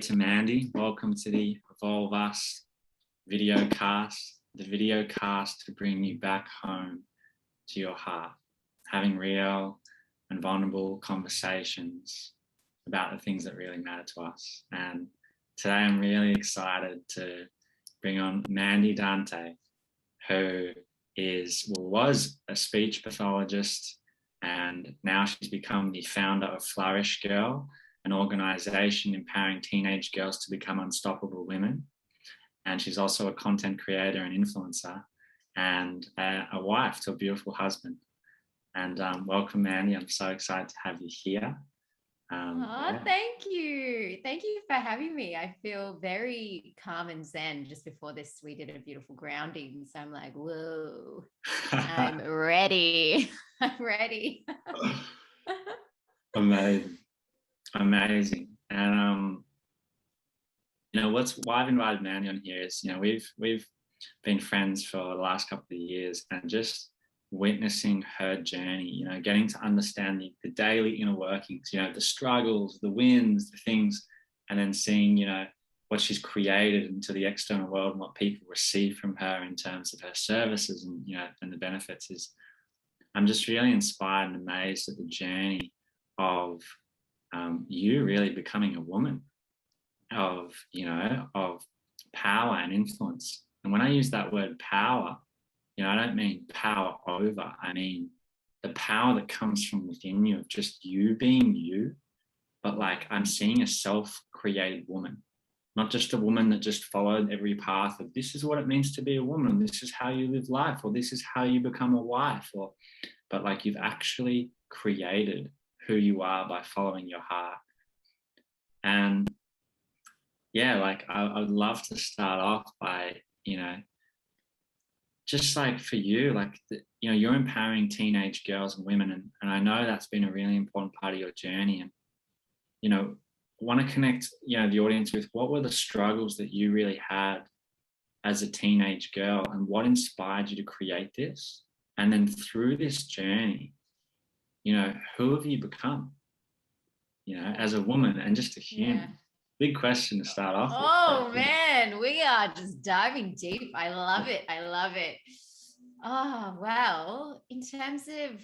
to Mandy. Welcome to the Evolve Us video cast, the video cast to bring you back home to your heart, having real and vulnerable conversations about the things that really matter to us. And today I'm really excited to bring on Mandy Dante, who was a speech pathologist, and now she's become the founder of Flourish, an organization empowering teenage girls to become unstoppable women. And she's also a content creator and influencer, and a wife to a beautiful husband. And welcome, Mandy. I'm so excited to have you here. Thank you. Thank you for having me. I feel very calm and zen. Just before this, we did a beautiful grounding. So I'm like, whoa, I'm ready. I'm ready. Amazing. And why I've invited Mandy on here is, we've been friends for the last couple of years, and just witnessing her journey, getting to understand the daily inner workings, the struggles, the wins, the things, and then seeing, what she's created into the external world and what people receive from her in terms of her services and, and the benefits I'm just really inspired and amazed at the journey of you really becoming a woman of power and influence. And when I use that word power, I don't mean power over. I mean the power that comes from within you, of just you being you, but like I'm seeing a self-created woman, not just a woman that just followed every path of this is what it means to be a woman, this is how you live life, or this is how you become a wife, but like you've actually created who you are by following your heart. And yeah, like I would love to start off by, just like for you, like, you're empowering teenage girls and women. And I know that's been a really important part of your journey. And, want to connect, the audience with what were the struggles that you really had as a teenage girl, and what inspired you to create this? And then through this journey, who have you become, as a woman and just a human? Yeah. Big question to start off with. Oh man, we are just diving deep. I love it. I love it. Oh, well, in terms of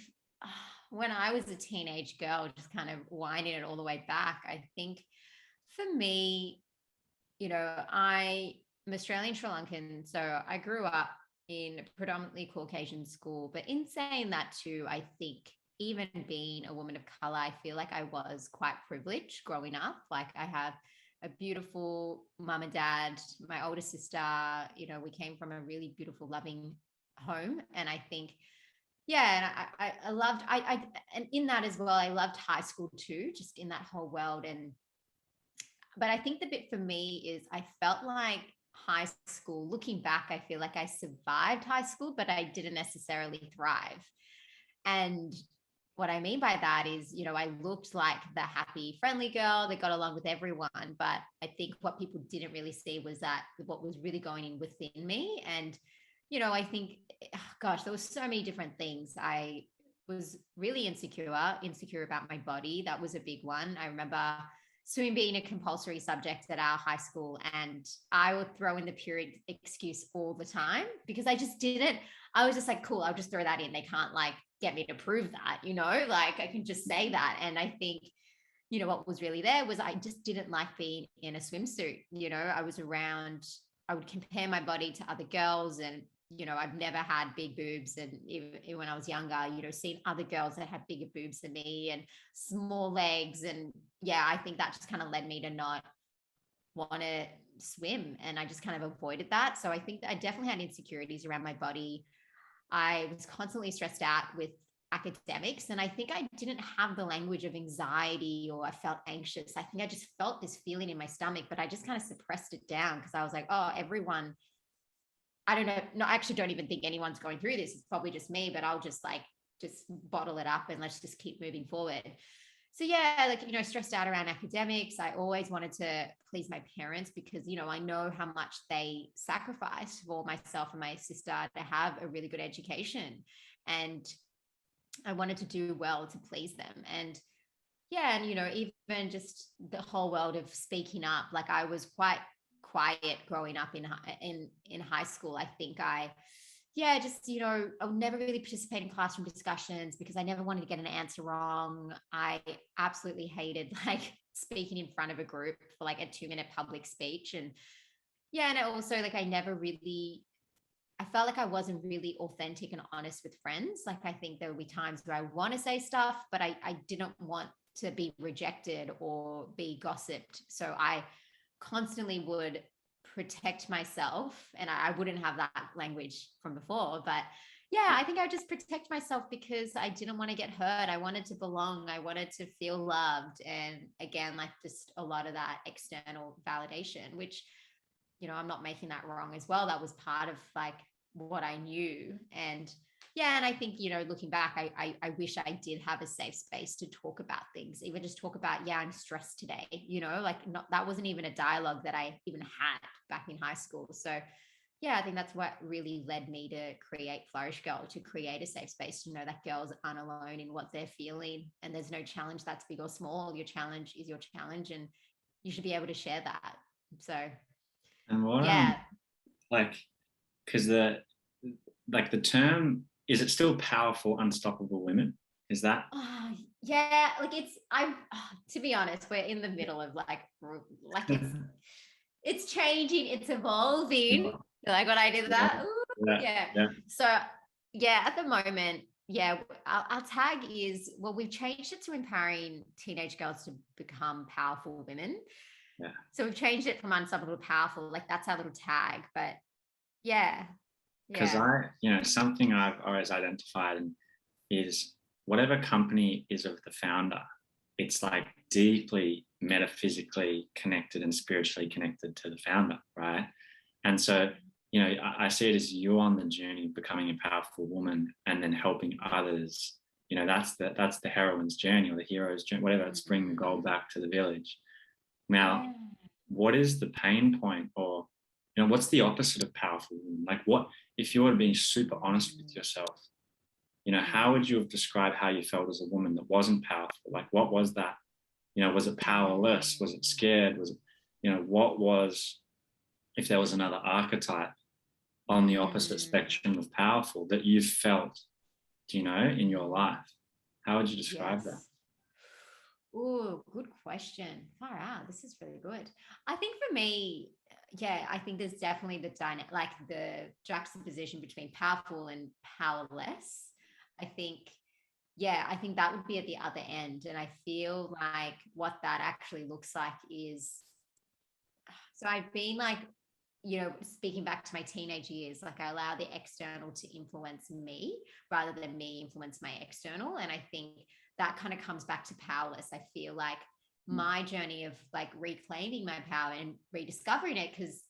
when I was a teenage girl, just kind of winding it all the way back, I think for me, I'm Australian Sri Lankan. So I grew up in a predominantly Caucasian school, but in saying that too, I think even being a woman of color, I feel like I was quite privileged growing up. Like I have a beautiful mum and dad, my older sister, we came from a really beautiful, loving home. And I think, yeah, and I loved, and in that as well, I loved high school too, just in that whole world. But I think the bit for me is I felt like high school, looking back, I feel like I survived high school, but I didn't necessarily thrive. And what I mean by that is, I looked like the happy, friendly girl that got along with everyone. But I think what people didn't really see was that what was really going in within me. And, I think, gosh, there was so many different things. I was really insecure about my body. That was a big one. I remember swimming being a compulsory subject at our high school, and I would throw in the period excuse all the time because I just didn't. I was just like, cool, I'll just throw that in. They can't get me to prove that, like I can just say that. And I think, what was really there was I just didn't like being in a swimsuit. I would compare my body to other girls, and, I've never had big boobs. And even when I was younger, seeing other girls that had bigger boobs than me and small legs. And yeah, I think that just kind of led me to not want to swim. And I just kind of avoided that. So I think that I definitely had insecurities around my body. I was constantly stressed out with academics, and I think I didn't have the language of anxiety, or I felt anxious. I think I just felt this feeling in my stomach, but I just kind of suppressed it down because I was like, oh, everyone, I don't know. No, I actually don't even think anyone's going through this. It's probably just me, but I'll just just bottle it up and let's just keep moving forward. So yeah, stressed out around academics. I always wanted to please my parents because, I know how much they sacrificed for myself and my sister to have a really good education. And I wanted to do well to please them. And yeah, and even just the whole world of speaking up. Like I was quite quiet growing up in high school. I think yeah, just I would never really participate in classroom discussions because I never wanted to get an answer wrong. I absolutely hated like speaking in front of a group for like a 2-minute public speech. And yeah, and also like I felt like I wasn't really authentic and honest with friends. Like I think there would be times where I want to say stuff, but I didn't want to be rejected or be gossiped. So I constantly would protect myself, and I wouldn't have that language from before. But yeah, I think I would just protect myself because I didn't want to get hurt. I wanted to belong. I wanted to feel loved. And again, like just a lot of that external validation, which I'm not making that wrong as well. That was part of like what I knew. And yeah, and I think, looking back, I wish I did have a safe space to talk about things, even just talk about, yeah, I'm stressed today, like not, that wasn't even a dialogue that I even had back in high school. So yeah, I think that's what really led me to create Flourish Girl, to create a safe space to know that girls aren't alone in what they're feeling. And there's no challenge that's big or small. Your challenge is your challenge, and you should be able to share that. So And what yeah. like, because the term, is it still powerful, unstoppable women? Is that Yeah, like to be honest, we're in the middle of like it's changing, it's evolving. Like when I did that, ooh, yeah. So yeah, at the moment, yeah, our tag is, well, we've changed it to empowering teenage girls to become powerful women. Yeah. So we've changed it from unstoppable to powerful. Like that's our little tag. But yeah. Because something I've always identified is whatever company is of the founder, it's like deeply metaphysically connected and spiritually connected to the founder, right? And so, I see it as you on the journey of becoming a powerful woman and then helping others. That's the heroine's journey or the hero's journey, whatever. It's bringing the gold back to the village. Now, what is the pain point, or what's the opposite of powerful woman? Like, what if you were being super honest with yourself? How would you have described how you felt as a woman that wasn't powerful? Like, what was that? Was it powerless? Was it scared? Was it, what was, if there was another archetype on the opposite spectrum of powerful that you felt, in your life? How would you describe that? Oh, good question. Far out. This is really good. I think for me, yeah, I think there's definitely like the juxtaposition between powerful and powerless. I think, yeah, I think that would be at the other end. And I feel like what that actually looks like is, so I've been like, speaking back to my teenage years, like I allow the external to influence me rather than me influence my external. And I think that kind of comes back to powerless. I feel like my journey of like reclaiming my power and rediscovering it, because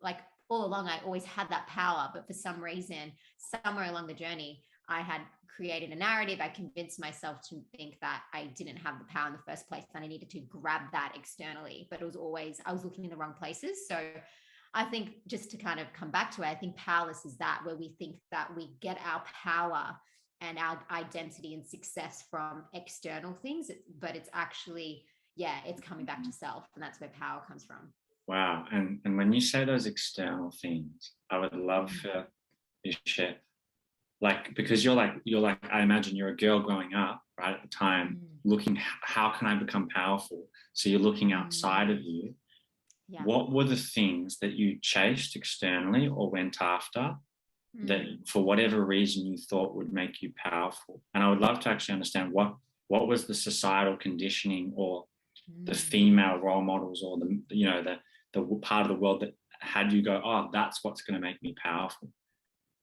like all along I always had that power, but for some reason somewhere along the journey I had created a narrative. I convinced myself to think that I didn't have the power in the first place, and I needed to grab that externally, but it was always, I was looking in the wrong places. So I think, just to kind of come back to it, I think powerless is that, where we think that we get our power and our identity and success from external things, but it's actually, yeah, it's coming back to self, and that's where power comes from. Wow. And when you say those external things, I would love for you to share, like, because you're like, I imagine you're a girl growing up, right, at the time, looking, how can I become powerful? So you're looking outside of you. Yeah. What were the things that you chased externally or went after that for whatever reason you thought would make you powerful? And I would love to actually understand what was the societal conditioning or the female role models, or the part of the world that had you go, oh, that's what's going to make me powerful.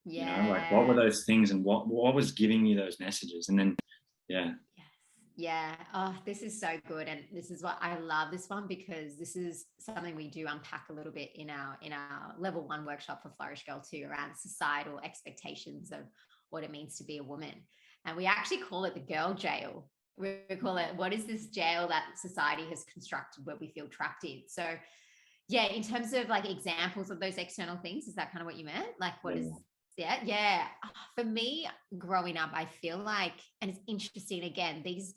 Yeah. Like, what were those things, and what was giving you those messages? And then, yeah. Yeah. Oh, this is so good. And this is what I love this one, because this is something we do unpack a little bit in our level 1 workshop for Flourish Girl too, around societal expectations of what it means to be a woman. And we actually call it the girl jail. We call it, what is this jail that society has constructed where we feel trapped in? So yeah, in terms of like examples of those external things, is that kind of what you meant? Like, what is, yeah. For me, growing up, I feel like, and it's interesting again, these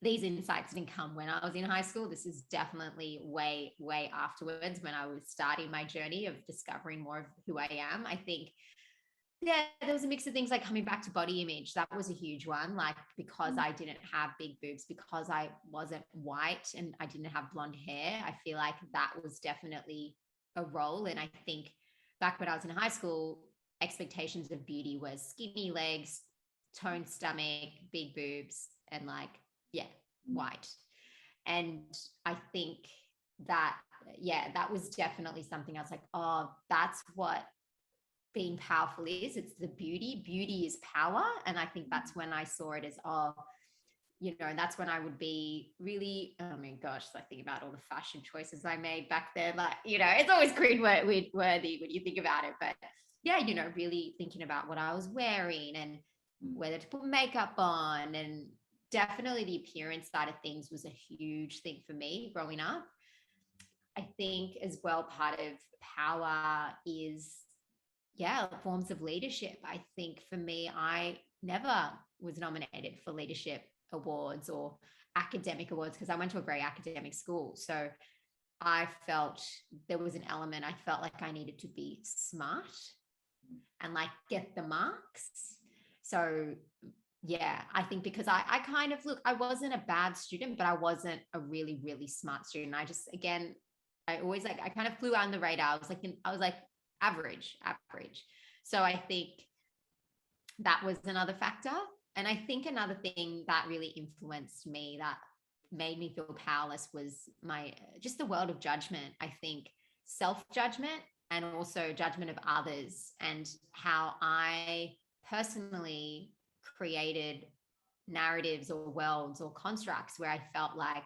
these insights didn't come when I was in high school. This is definitely way, way afterwards, when I was starting my journey of discovering more of who I am. I think, yeah, there was a mix of things like coming back to body image. That was a huge one. Like, because I didn't have big boobs, because I wasn't white and I didn't have blonde hair, I feel like that was definitely a role. And I think back when I was in high school, expectations of beauty was skinny legs, toned stomach, big boobs, and like, yeah, white. And I think that, yeah, that was definitely something I was like, oh, that's what being powerful is. It's the beauty is power. And I think that's when I saw it as, oh, and that's when I would be really, oh my gosh, I think about all the fashion choices I made back then. Like, it's always cringe worthy when you think about it. But yeah, really thinking about what I was wearing and whether to put makeup on. And definitely the appearance side of things was a huge thing for me growing up. I think as well, part of power is, yeah, forms of leadership. I think for me, I never was nominated for leadership awards or academic awards because I went to a very academic school. So I felt there was an element, I felt like I needed to be smart and like get the marks. So yeah, I think because I kind of, look, I wasn't a bad student, but I wasn't a really, really smart student. I just, again, I always like, I kind of flew on the radar. I was like average. So I think that was another factor. And I think another thing that really influenced me, that made me feel powerless, was just the world of judgment. I think self-judgment and also judgment of others, and how I personally created narratives or worlds or constructs where I felt like,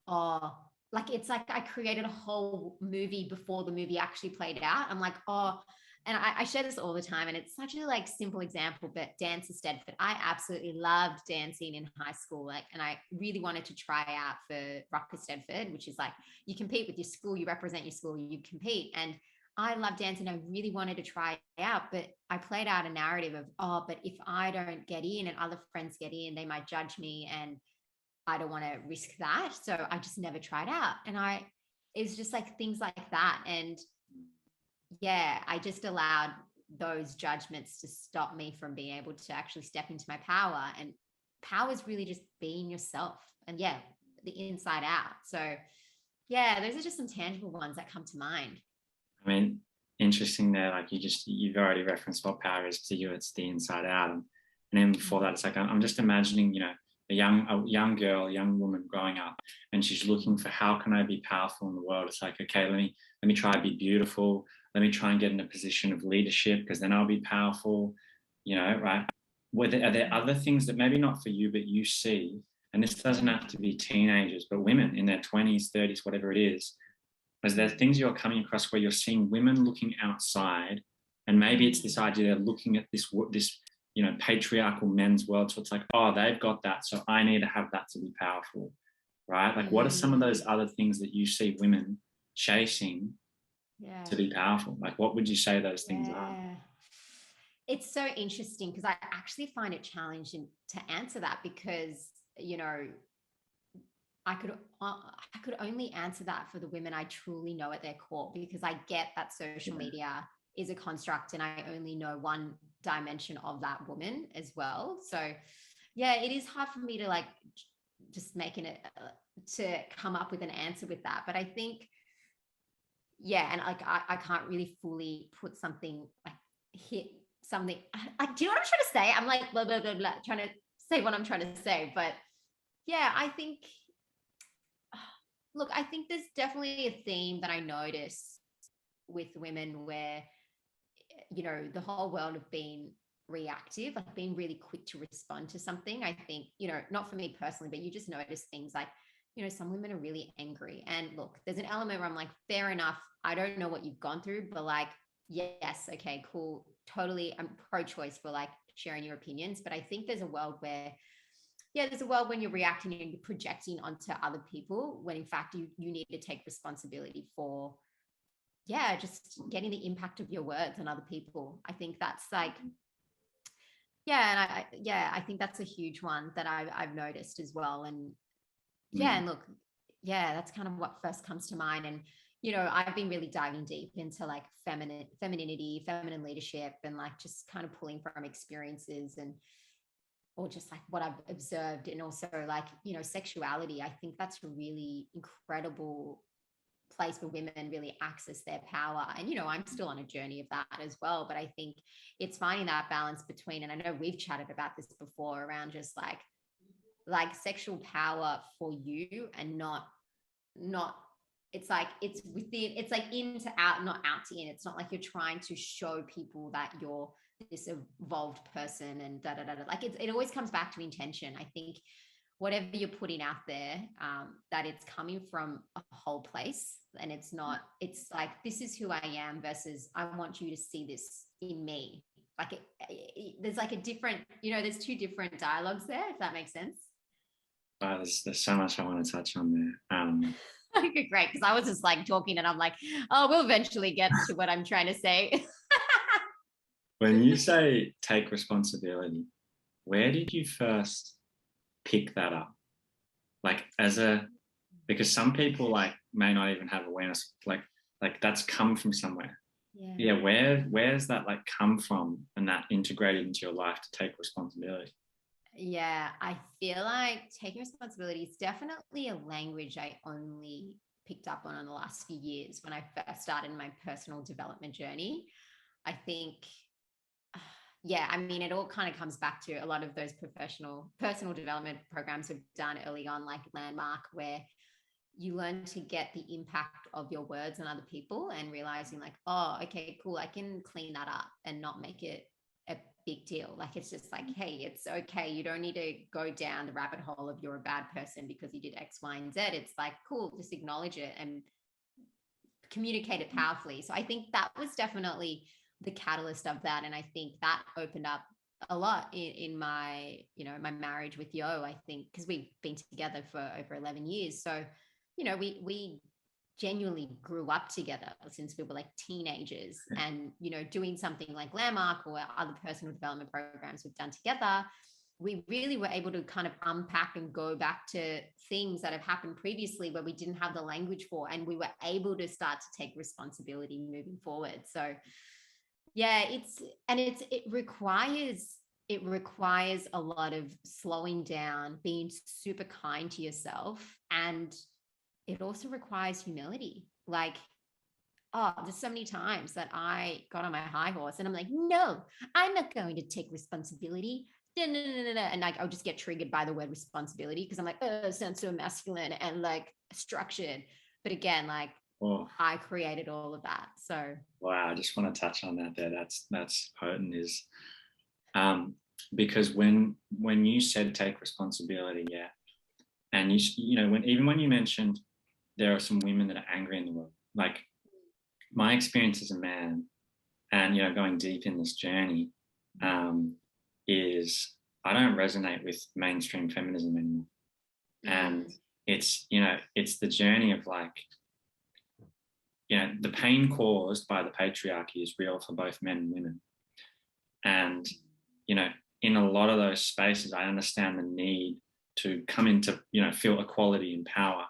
oh, like it's like I created a whole movie before the movie actually played out. I'm like, oh, and I share this all the time, and it's such a like simple example, but dance instead. But I absolutely loved dancing in high school, like, and I really wanted to try out for Rucker Stedford, which is like, you compete with your school, you represent your school, you compete. And I love dancing. I really wanted to try it out, but I played out a narrative of, oh, but if I don't get in and other friends get in, they might judge me, and I don't want to risk that. So I just never tried out. And it was just like things like that. And yeah, I just allowed those judgments to stop me from being able to actually step into my power. And power is really just being yourself. And yeah, the inside out. So yeah, those are just some tangible ones that come to mind. I mean, interesting there. Like you've already referenced what power is to you. It's the inside out, and then before that, it's like I'm just imagining, a young girl, a young woman growing up, and she's looking for, how can I be powerful in the world? It's like, okay, let me try to be beautiful. Let me try and get in a position of leadership, because then I'll be powerful. Right? Are there other things that maybe not for you, but you see? And this doesn't have to be teenagers, but women in their 20s, 30s, whatever it is. Is there things you're coming across where you're seeing women looking outside, and maybe it's this idea they're looking at this patriarchal men's world, so it's like, oh, they've got that, so I need to have that to be powerful, right? Like, what are some of those other things that you see women chasing to be powerful? Like, what would you say those things are? It's so interesting because I actually find it challenging to answer that, because I could only answer that for the women I truly know at their core, because I get that social media is a construct and I only know one dimension of that woman as well. So yeah, it is hard for me to like just making it to come up with an answer with that. But I think, yeah, and like I can't really fully put something like hit something. Do you know what I'm trying to say? I'm like blah blah blah blah, trying to say what I'm trying to say. But yeah, I think, look, I think there's definitely a theme that I notice with women where, the whole world of being reactive, like being really quick to respond to something. I think, not for me personally, but you just notice things like, some women are really angry. And look, there's an element where I'm like, fair enough. I don't know what you've gone through, but like, yes, okay, cool. Totally. I'm pro-choice for like sharing your opinions. But I think there's a world where, there's a world when you're reacting and you're projecting onto other people, when in fact you need to take responsibility for, just getting the impact of your words on other people. I think that's like, and I think that's a huge one that I've noticed as well. And Yeah, and look, yeah, that's kind of what first comes to mind. And I've been really diving deep into like femininity, feminine leadership, and like just kind of pulling from experiences and or just like what I've observed, and also like sexuality. I think that's a really incredible place for women really access their power. And I'm still on a journey of that as well, but I think it's finding that balance between, and I know we've chatted about this before, around just like sexual power for you, and not it's like it's within, it's like in to out, not out to in. It's not like you're trying to show people that you're this evolved person and da da da da. Like it always comes back to intention. I think whatever you're putting out there, that it's coming from a whole place, and it's not, it's like, this is who I am versus I want you to see this in me. Like there's like a different, there's two different dialogues there, if that makes sense. There's so much I want to touch on there. Okay, great. Because I was just like talking and I'm like, oh, we'll eventually get to what I'm trying to say. When you say take responsibility, where did you first pick that up? Like because some people like may not even have awareness, like that's come from somewhere. Yeah. Where's that like come from, and that integrated into your life to take responsibility? Yeah, I feel like taking responsibility is definitely a language I only picked up on the last few years when I first started my personal development journey. I think, yeah, I mean, it all kind of comes back to a lot of those personal development programs we've done early on, like Landmark, where you learn to get the impact of your words on other people, and realizing like, oh, okay, cool, I can clean that up and not make it a big deal. Like, it's just like, hey, it's okay. You don't need to go down the rabbit hole of you're a bad person because you did X, Y, and Z. It's like, cool, just acknowledge it and communicate it powerfully. So I think that was definitely the catalyst of that. And I think that opened up a lot in my, my marriage with Yo, I think, because we've been together for over 11 years. So, we genuinely grew up together since we were like teenagers, and doing something like Landmark or other personal development programs we've done together, we really were able to kind of unpack and go back to things that have happened previously where we didn't have the language for, and we were able to start to take responsibility moving forward. So yeah, it requires a lot of slowing down, being super kind to yourself, and it also requires humility. Like, oh, there's so many times that I got on my high horse and I'm like, no, I'm not going to take responsibility. No, no, no, no, no. And like, I'll just get triggered by the word responsibility because I'm like, oh, it sounds so masculine and like structured. But again, like, I created all of that. So wow, I just want to touch on that there. That's potent, is because when you said take responsibility, yeah, and when you mentioned there are some women that are angry in the world, like my experience as a man, and going deep in this journey, is I don't resonate with mainstream feminism anymore. And it's the journey of like, the pain caused by the patriarchy is real for both men and women. And, in a lot of those spaces, I understand the need to come into, feel equality and power.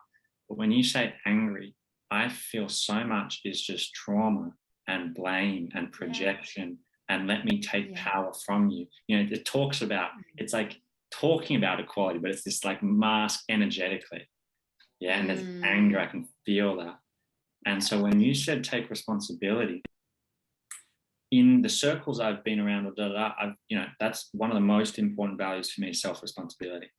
But when you say angry, I feel so much is just trauma and blame and projection, and let me take power from you. It talks about, it's like talking about equality, but it's this like mask energetically. Yeah. And there's anger, I can feel that. And so when you said take responsibility, in the circles I've been around, that's one of the most important values for me, self-responsibility.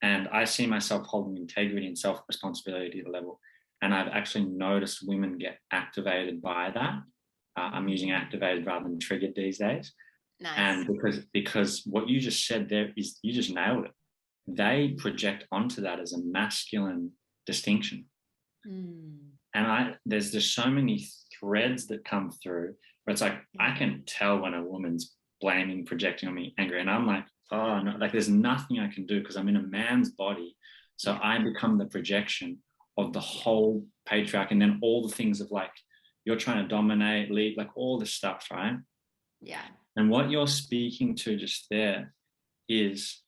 And I see myself holding integrity and self-responsibility to the level. And I've actually noticed women get activated by that. I'm using activated rather than triggered these days. Nice. And because what you just said there is, you just nailed it. They project onto that as a masculine distinction. And there's just so many threads that come through where it's like, I can tell when a woman's blaming, projecting on me, angry. And I'm like, oh, no, like there's nothing I can do because I'm in a man's body. So I become the projection of the whole patriarchy, and then all the things of like, you're trying to dominate, lead, like all this stuff, right? Yeah. And what you're speaking to just there is,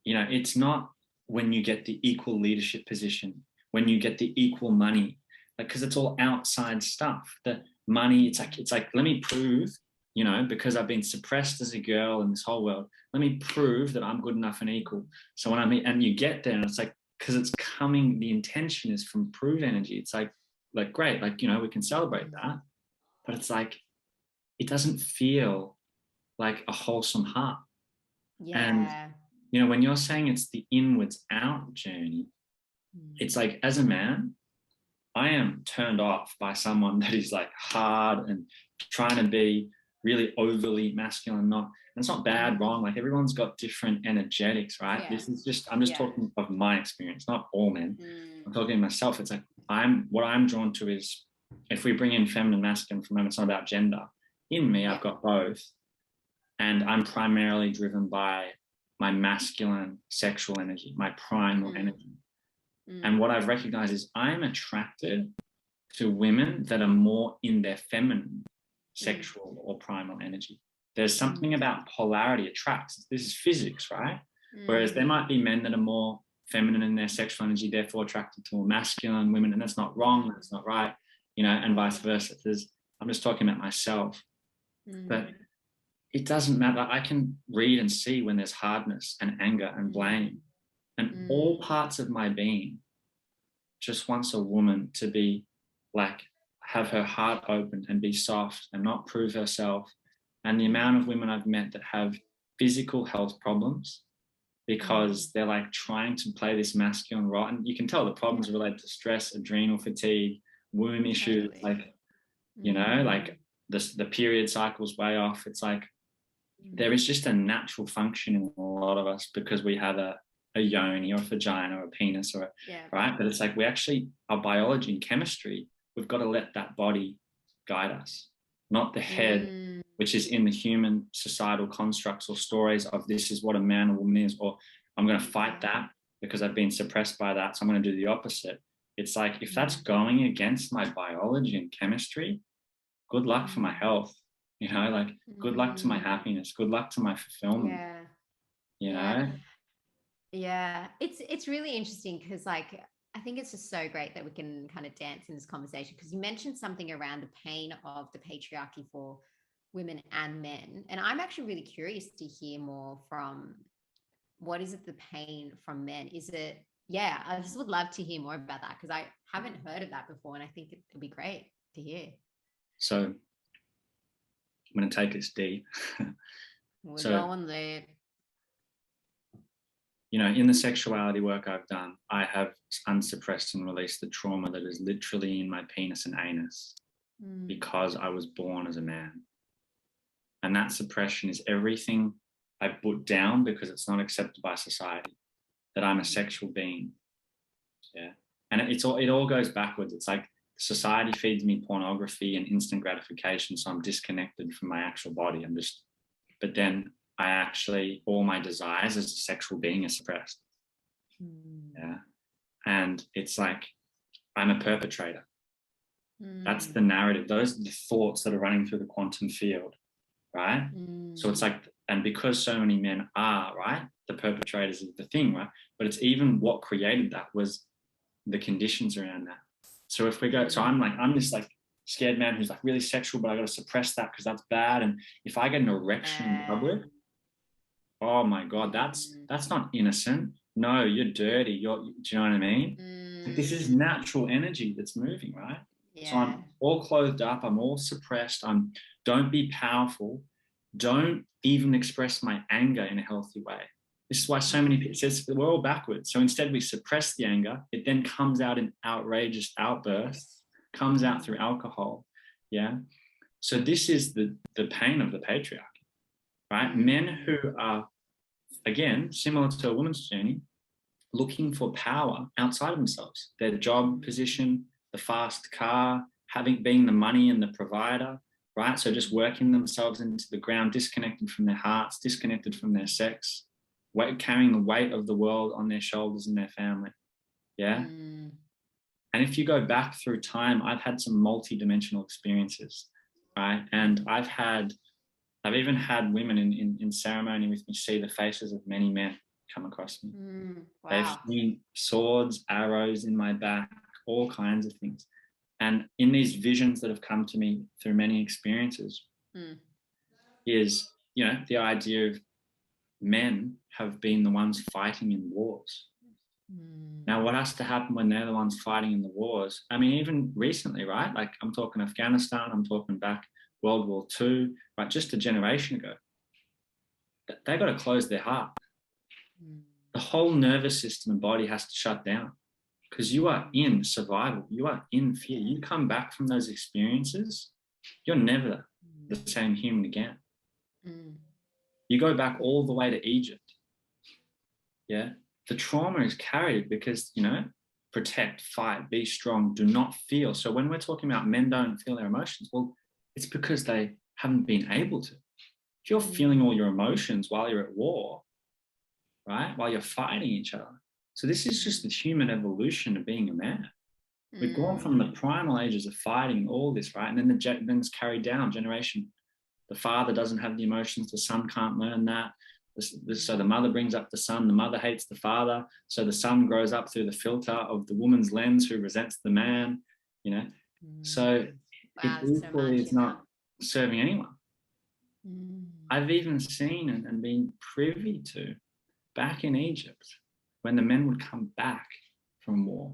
it's not when you get the equal leadership position, when you get the equal money, like, because it's all outside stuff. The money, it's like, let me prove, you know, because I've been suppressed as a girl in this whole world, let me prove that I'm good enough and equal. So when and you get there, and it's like, because it's coming, the intention is from prove energy. It's like great, like, you know, we can celebrate that, but it's like, it doesn't feel like a wholesome heart. And, you know, when you're saying it's the inwards out journey, it's like, as a man, I am turned off by someone that is like hard and trying to be really overly masculine. And it's not bad, wrong. Like, everyone's got different energetics, right? Yeah. This is just, I'm just talking of my experience, not all men. I'm talking myself. It's like, what I'm drawn to is, if we bring in feminine, masculine for a moment, it's not about gender. In me, I've got both. And I'm primarily driven by my masculine sexual energy, my primal energy. And what I've recognized is I'm attracted to women that are more in their feminine sexual or primal energy. There's something about polarity attracts. This is physics, right? Whereas there might be men that are more feminine in their sexual energy, therefore attracted to more masculine women, and that's not wrong, that's not right, you know, and vice versa. I'm just talking about myself. But it doesn't matter. I can read and see when there's hardness and anger and blame. And all parts of my being just wants a woman to be like, have her heart open and be soft and not prove herself. And the amount of women I've met that have physical health problems because they're like trying to play this masculine role. And you can tell the problems related to stress, adrenal fatigue, womb issues, like, you know, like the period cycle's way off. It's like, there is just a natural function in a lot of us because we have a yoni or a vagina or a penis or right. But it's like, we actually, our biology and chemistry, we've got to let that body guide us, not the head, which is in the human societal constructs or stories of this is what a man or woman is, or I'm going to fight that because I've been suppressed by that, so I'm going to do the opposite. It's like, if that's going against my biology and chemistry, good luck for my health. You know, like, good luck to my happiness, good luck to my fulfillment. You know? Yeah. It's really interesting because, like, I think it's just so great that we can kind of dance in this conversation, because you mentioned something around the pain of the patriarchy for women and men. And I'm actually really curious to hear more from, what is it, the pain from men? Is it, I just would love to hear more about that, because I haven't heard of that before. And I think it'd be great to hear. So I'm going to take this deep. We're going there. You know, in the sexuality work I've done, I have unsuppressed and released the trauma that is literally in my penis and anus because I was born as a man. And that suppression is everything I put down because it's not accepted by society, that I'm a sexual being. Yeah. And it all goes backwards. It's like, society feeds me pornography and instant gratification, so I'm disconnected from my actual body. But then I actually, all my desires as a sexual being are suppressed. Yeah. And it's like, I'm a perpetrator. That's the narrative. Those are the thoughts that are running through the quantum field, right? So it's like, and because so many men are, right, the perpetrators of the thing, right? But it's even what created that was the conditions around that. So if we go, so I'm this like scared man who's like really sexual, but I got to suppress that because that's bad. And if I get an erection in public, oh my God, that's not innocent. No, you're dirty. Do you know what I mean? Like, this is natural energy that's moving, right? Yeah. So I'm all clothed up. I'm all suppressed. Don't be powerful. Don't even express my anger in a healthy way. This is why so many people, it says we're all backwards. So instead we suppress the anger. It then comes out in outrageous outbursts, comes out through alcohol. Yeah. So this is the pain of the patriarchy, right? Men who are, again, similar to a woman's journey, looking for power outside of themselves, their job position, the fast car, being the money and the provider, right? So just working themselves into the ground, disconnected from their hearts, disconnected from their sex, carrying the weight of the world on their shoulders and their family. Yeah. And if you go back through time, I've had some multi-dimensional experiences, right? And I've even had women in ceremony with me see the faces of many men, come across me. They've Wow. seen swords, arrows in my back, all kinds of things. And in these visions that have come to me through many experiences is, the idea of men have been the ones fighting in wars. Now, what has to happen when they're the ones fighting in the wars? I mean, even recently, right? Like I'm talking Afghanistan, I'm talking back World War II, right? Just a generation ago, they got to close their heart. The whole nervous system and body has to shut down because you are in survival. You are in fear. You come back from those experiences, you're never the same human again. You go back all the way to Egypt. Yeah. The trauma is carried because, protect, fight, be strong, do not feel. So when we're talking about men don't feel their emotions, well, it's because they haven't been able to. If you're feeling all your emotions while you're at war, right, while you're fighting each other. So this is just the human evolution of being a man. We've gone from the primal ages of fighting all this, right? And then then it's carried down generation. The father doesn't have the emotions. The son can't learn that. So the mother brings up the son. The mother hates the father. So the son grows up through the filter of the woman's lens who resents the man, So it equally is not serving anyone. I've even seen and been privy to back in Egypt, when the men would come back from war,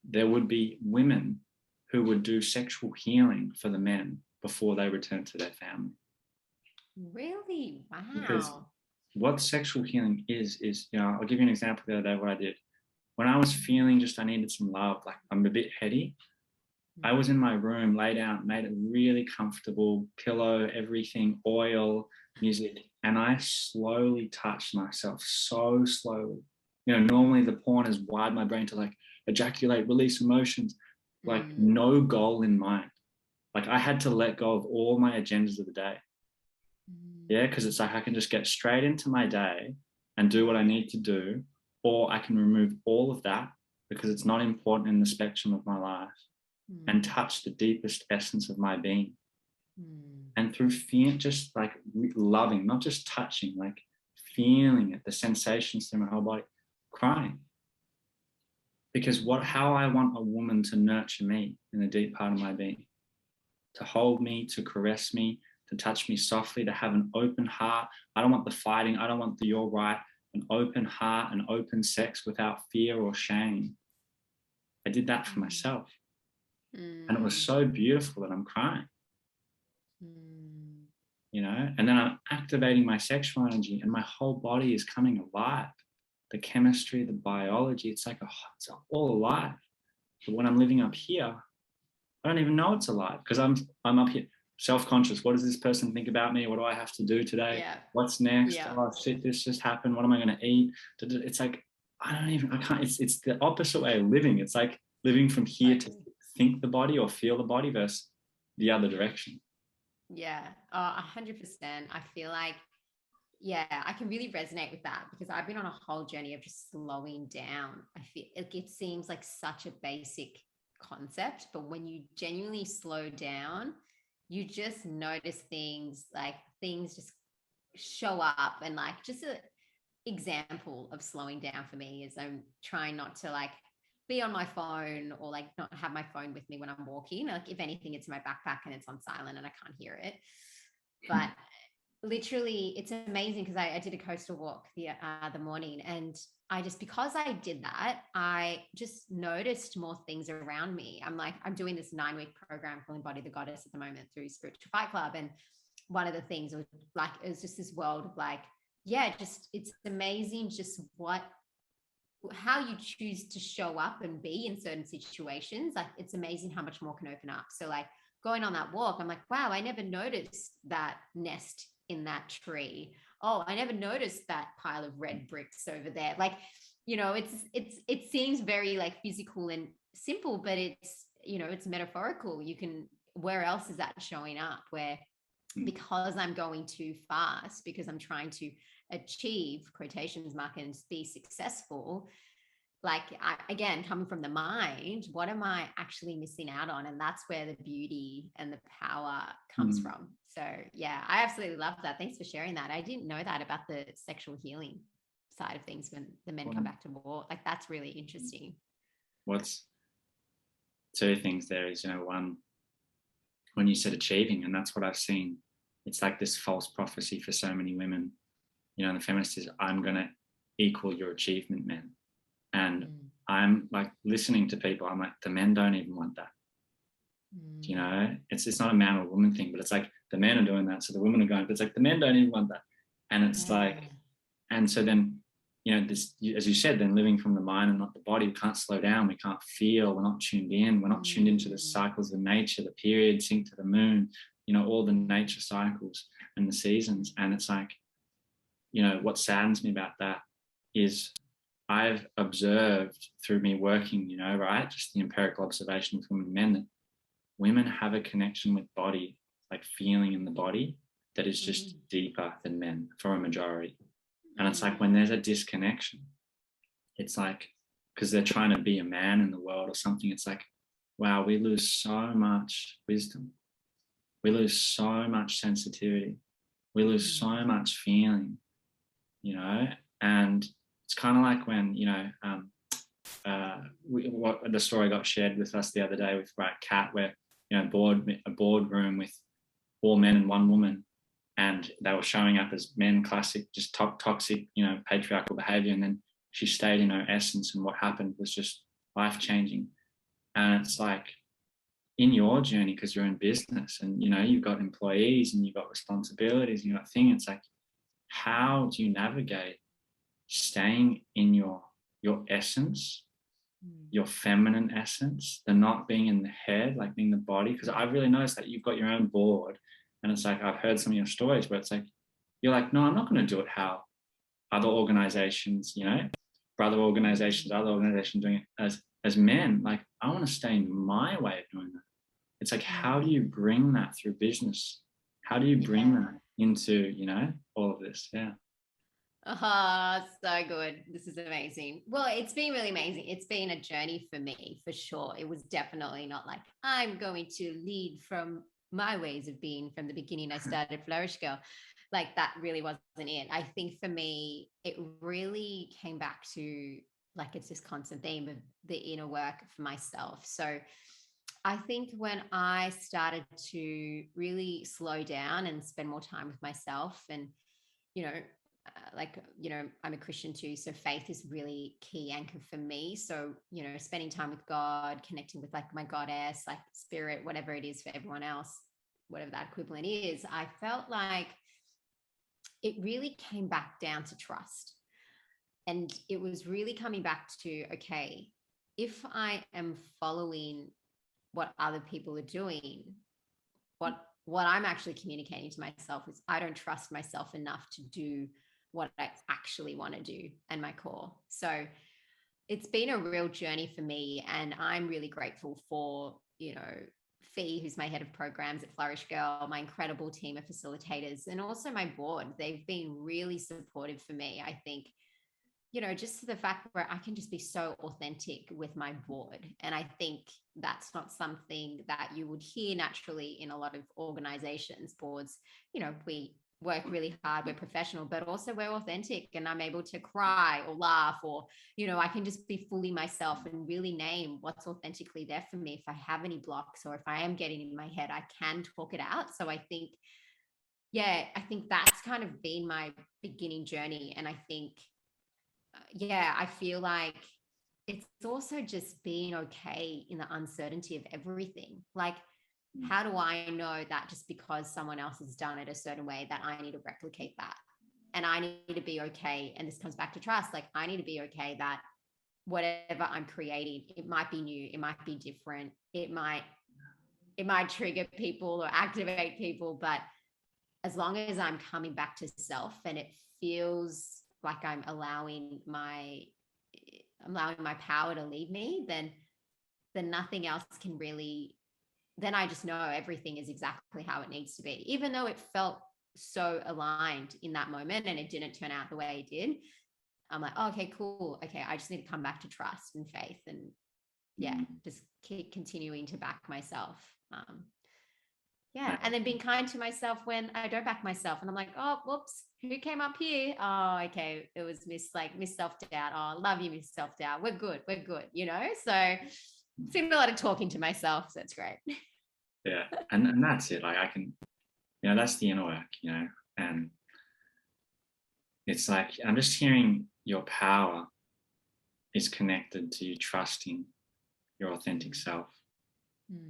there would be women who would do sexual healing for the men before they returned to their family. Really? Wow. Because what sexual healing is, I'll give you an example the other day what I did. When I was feeling I needed some love, like I'm a bit heady, I was in my room, lay down, made it really comfortable, pillow, everything, oil, music, and I slowly touched myself, so slowly. Normally the porn is wired my brain to like ejaculate, release emotions, like no goal in mind. Like I had to let go of all my agendas of the day. Yeah, because it's like I can just get straight into my day and do what I need to do, or I can remove all of that because it's not important in the spectrum of my life. And touch the deepest essence of my being. And through fear, just like loving, not just touching, like feeling it, the sensations through my whole body, crying. Because how I want a woman to nurture me in the deep part of my being, to hold me, to caress me, to touch me softly, to have an open heart. I don't want the fighting. I don't want the you're right. An open heart, an open sex without fear or shame. I did that for myself. And it was so beautiful that I'm crying, and then I'm activating my sexual energy and my whole body is coming alive. The chemistry, the biology, it's all alive. But when I'm living up here, I don't even know it's alive because I'm up here self-conscious. What does this person think about me? What do I have to do today? Yeah. What's next? Yeah. Oh shit, this just happened. What am I going to eat? It's like, I can't, it's the opposite way of living. It's like living from here to think the body or feel the body versus the other direction. Yeah, 100%. I feel like, I can really resonate with that because I've been on a whole journey of just slowing down. I feel like it seems like such a basic concept, but when you genuinely slow down, you just notice things just show up. And like just an example of slowing down for me is I'm trying not to like be on my phone or like not have my phone with me when I'm walking. Like if anything, it's in my backpack and it's on silent and I can't hear it. But literally it's amazing because I did a coastal walk the morning, and because I did that, I just noticed more things around me. I'm doing this 9-week program called Embody the Goddess at the moment through Spiritual Fight Club. And one of the things was like, it was just this world of like, it's amazing just how you choose to show up and be in certain situations. Like it's amazing how much more can open up. So like going on that walk, I'm like, wow, I never noticed that nest in that tree. Oh, I never noticed that pile of red bricks over there. Like, it seems very like physical and simple, but it's metaphorical. Where else is that showing up? Where because I'm going too fast, because I'm trying to achieve quotations mark and be successful, like, again, coming from the mind, what am I actually missing out on? And that's where the beauty and the power comes Mm. from. So yeah, I absolutely love that. Thanks for sharing that. I didn't know that about the sexual healing side of things when the men come back to war. Like, that's really interesting. What's two things there is, one, when you said achieving, and that's what I've seen. It's like this false prophecy for so many women. And the feminist is, I'm going to equal your achievement, men. And I'm like listening to people, I'm like, the men don't even want that. It's not a man or woman thing, but it's like the men are doing that, so the women are going, but it's like the men don't even want that. And it's like, and so then, this, as you said, then living from the mind and not the body, we can't slow down, we can't feel, we're not tuned in, we're not tuned into the cycles of nature, the period sync to the moon, all the nature cycles and the seasons. And it's like, what saddens me about that is I've observed through me working, right, just the empirical observation with women and men, that women have a connection with body, like feeling in the body, that is just deeper than men for a majority. And it's like when there's a disconnection, it's like, because they're trying to be a man in the world or something, it's like, wow, we lose so much wisdom. We lose so much sensitivity. We lose so much feeling, and it's kind of like when, what the story got shared with us the other day with Kat, where, a boardroom with all men and one woman, and they were showing up as men, classic, just toxic, patriarchal behavior. And then she stayed in her essence, and what happened was just life-changing. And it's like, in your journey, because you're in business and, you've got employees and you've got responsibilities and you've got things, it's like, how do you navigate staying in your essence, your feminine essence, the not being in the head, like being the body? Because I've really noticed that you've got your own board, and it's like, I've heard some of your stories where it's like, you're like, no, I'm not going to do it how other organizations, other organizations doing it as men. Like, I want to stay in my way of doing that. It's like, how do you bring that through business? How do you bring that into, all of this? Yeah. So good. This is amazing. Well, it's been really amazing. It's been a journey for me, for sure. It was definitely not like, I'm going to lead from my ways of being from the beginning I started Flourish Girl. Like, that really wasn't it. I think for me, it really came back to, like, it's this constant theme of the inner work for myself. So I think when I started to really slow down and spend more time with myself, and, I'm a Christian too. So faith is really key anchor for me. So, spending time with God, connecting with like my goddess, like spirit, whatever it is for everyone else, whatever that equivalent is, I felt like it really came back down to trust. And it was really coming back to, okay, if I am following what other people are doing, what I'm actually communicating to myself is, I don't trust myself enough to do what I actually want to do and my core. So it's been a real journey for me, and I'm really grateful for, Fee, who's my head of programs at Flourish Girl, my incredible team of facilitators, and also my board. They've been really supportive for me. I think, just the fact where I can just be so authentic with my board. And I think that's not something that you would hear naturally in a lot of organizations. Boards, we work really hard, we're professional, but also we're authentic, and I'm able to cry or laugh, or, I can just be fully myself and really name what's authentically there for me. If I have any blocks, or if I am getting in my head, I can talk it out. So I think, I think that's kind of been my beginning journey. And I think, I feel like it's also just being okay in the uncertainty of everything. Like, how do I know that just because someone else has done it a certain way, that I need to replicate that? And I need to be okay. And this comes back to trust. Like, I need to be okay that whatever I'm creating, it might be new, it might be different, it might trigger people or activate people, but as long as I'm coming back to self, and it feels like I'm allowing my power to lead me, then nothing else can really, then I just know everything is exactly how it needs to be. Even though it felt so aligned in that moment and it didn't turn out the way it did, I'm like, oh, okay, cool. Okay, I just need to come back to trust and faith, and just keep continuing to back myself. And then being kind to myself when I don't back myself, and I'm like, oh, whoops, who came up here? Oh, okay, it was Miss Self-Doubt. Oh, love you, Miss Self-Doubt. We're good, so seeing a lot of talking to myself, so it's great. Yeah, and that's it. Like I can, that's the inner work, and it's like I'm just hearing your power is connected to you trusting your authentic self.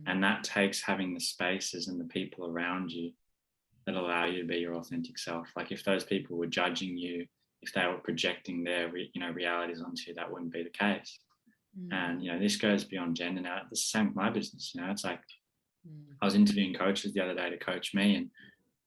And that takes having the spaces and the people around you that allow you to be your authentic self. Like if those people were judging you, if they were projecting their realities onto you, that wouldn't be the case. And this goes beyond gender now. It's the same with my business. It's like I was interviewing coaches the other day to coach me, and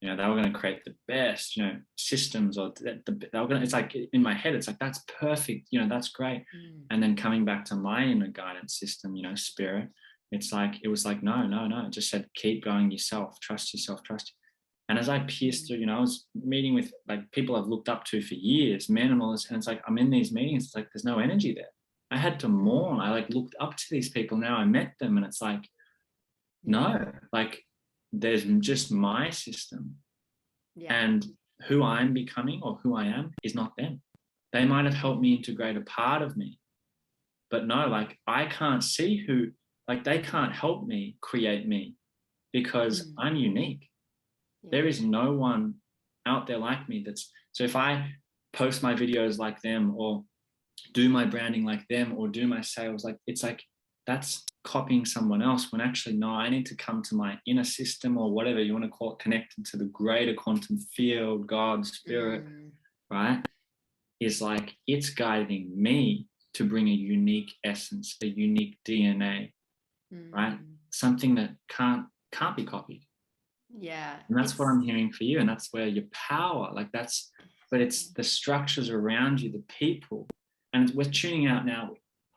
they were going to create the best systems, or they were going to, it's like in my head it's like that's perfect, that's great. And then coming back to my inner guidance system, spirit, it's like it was like no, it just said keep going yourself, trust yourself, trust. And as I pierced through, I was meeting with like people I've looked up to for years, men and all this, and it's like I'm in these meetings, it's like there's no energy there. I had to mourn. I like looked up to these people, now I met them, and it's like no, like there's just my system, and who I'm becoming or who I am is not them. They might have helped me integrate a part of me, but no, like I can't see who, like they can't help me create me because I'm unique. There is no one out there like me. So if I post my videos like them, or do my branding like them, or do my sales like, it's like that's copying someone else, when actually no, I need to come to my inner system, or whatever you want to call it, connected to the greater quantum field, God, spirit, right? Is like it's guiding me to bring a unique essence, a unique DNA, right? Something that can't be copied. And that's what I'm hearing for you, and that's where your power, like that's, but it's the structures around you, the people, and we're tuning out now.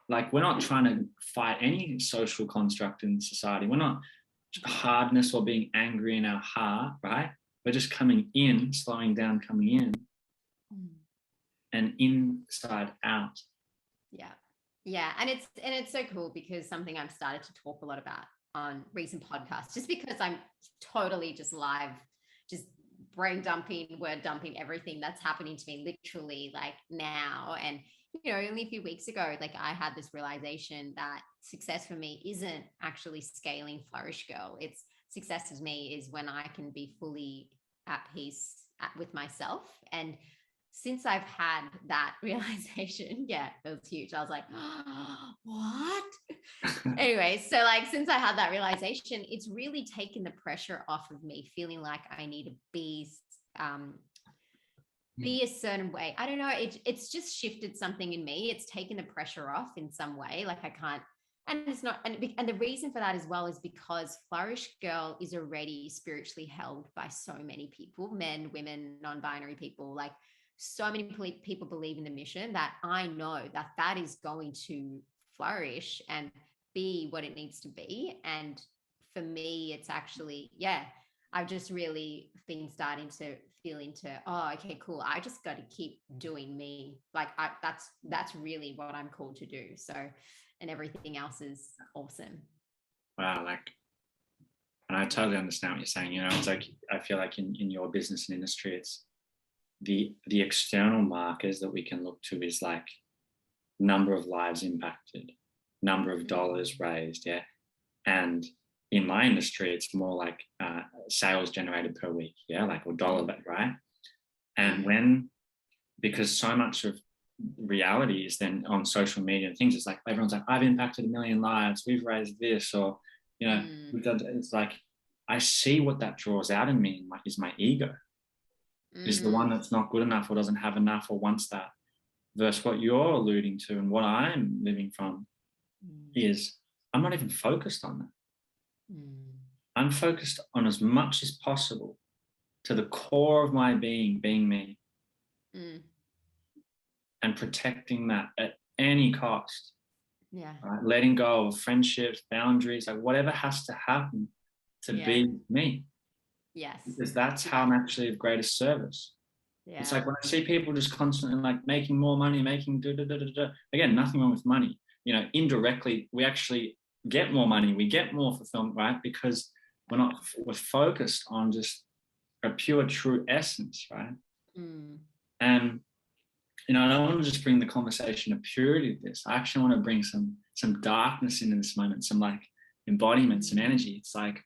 Like we're not trying to fight any social construct in society. We're not hardness or being angry in our heart, right? We're just coming in, slowing down, coming in, and inside out. And it's so cool, because something I've started to talk a lot about on recent podcasts, just because I'm totally just live, just brain dumping, word dumping, everything that's happening to me literally like now. And only a few weeks ago, like I had this realization that success for me isn't actually scaling Flourish Girl. It's success for me is when I can be fully at peace with myself. And since I've had that realization, it was huge. I was like, oh, what? Anyway, so like, since I had that realization, it's really taken the pressure off of me feeling like I need to be a certain way. I don't know. It's just shifted something in me. It's taken the pressure off in some way. Like I can't, and it's not, and the reason for that as well is because Flourish Girl is already spiritually held by so many people, men, women, non-binary people, like so many people believe in the mission that I know that is going to flourish and be what it needs to be. And for me, it's actually, I've just really been starting to feel into, oh, okay, cool. I just got to keep doing me. Like that's really what I'm called to do. So, and everything else is awesome. Wow. Like, and I totally understand what you're saying. It's like, I feel like in your business and industry, it's the external markers that we can look to is like number of lives impacted, number of dollars raised. Yeah. And in my industry, it's more like sales generated per week, like, or dollar, right? And because so much of reality is then on social media and things, it's like everyone's like, I've impacted 1 million lives, we've raised this, or we've done, it's like I see what that draws out in me is my ego, is the one that's not good enough or doesn't have enough or wants that, versus what you're alluding to and what I'm living from is I'm not even focused on that. I'm focused on as much as possible to the core of my being me, and protecting that at any cost. Right? Letting go of friendships, boundaries, like whatever has to happen to be me. Yes. Because that's how I'm actually of greatest service. It's Yeah. like when I see people just constantly like making more money, making again, nothing wrong with money. Indirectly, we actually get more money, we get more fulfillment, right? Because we're focused on just a pure, true essence, right? Mm. And I don't want to just bring the conversation of purity to this. I actually want to bring some darkness into this moment, some like embodiment, some energy. It's like,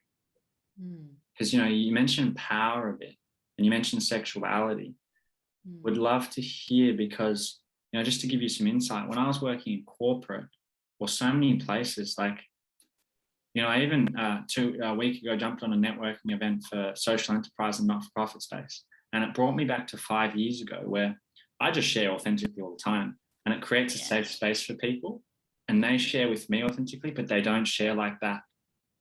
because you mentioned power a bit, and you mentioned sexuality. Would love to hear, because just to give you some insight, when I was working in corporate or so many places, like I even a week ago jumped on a networking event for social enterprise and not-for-profit space, and it brought me back to 5 years ago, where I just share authentically all the time, and it creates a safe space for people, and they share with me authentically, but they don't share like that.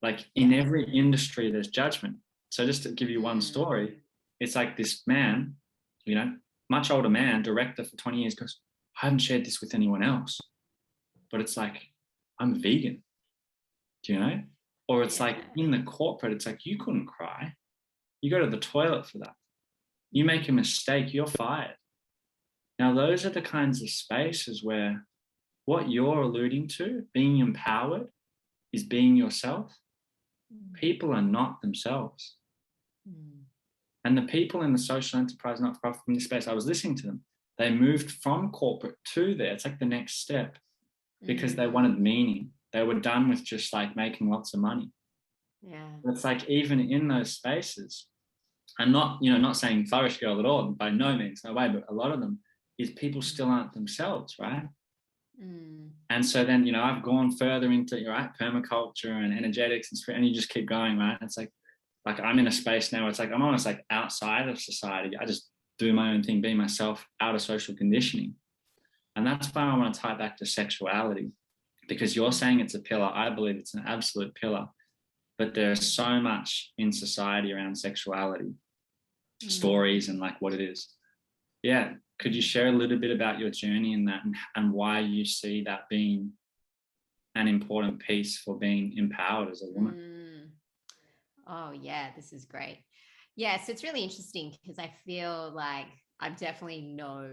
Like in every industry, there's judgment. So just to give you one story, it's like this man, much older man, director for 20 years, goes, I haven't shared this with anyone else. But it's like, I'm vegan, Or it's like in the corporate, it's like, you couldn't cry. You go to the toilet for that. You make a mistake, you're fired. Now, those are the kinds of spaces where what you're alluding to, being empowered, is being yourself. People are not themselves. And the people in the social enterprise, not-for-profit from this space, I was listening to them. They moved from corporate to there. It's like the next step, because they wanted meaning. They were done with just like making lots of money. Yeah. But it's like, even in those spaces, and not saying Flourish girl at all, by no means, no way, but a lot of them is people still aren't themselves, right? And so then, I've gone further into, permaculture and energetics and you just keep going, right? It's like I'm in a space now where it's like I'm almost like outside of society. I just do my own thing, be myself, out of social conditioning. And that's why I want to tie it back to sexuality, because you're saying it's a pillar. I believe it's an absolute pillar, but there's so much in society around sexuality, stories and like what it is. Yeah. Could you share a little bit about your journey in that, and why you see that being an important piece for being empowered as a woman? Oh yeah, this is great. Yeah, so it's really interesting because I feel like I'm definitely no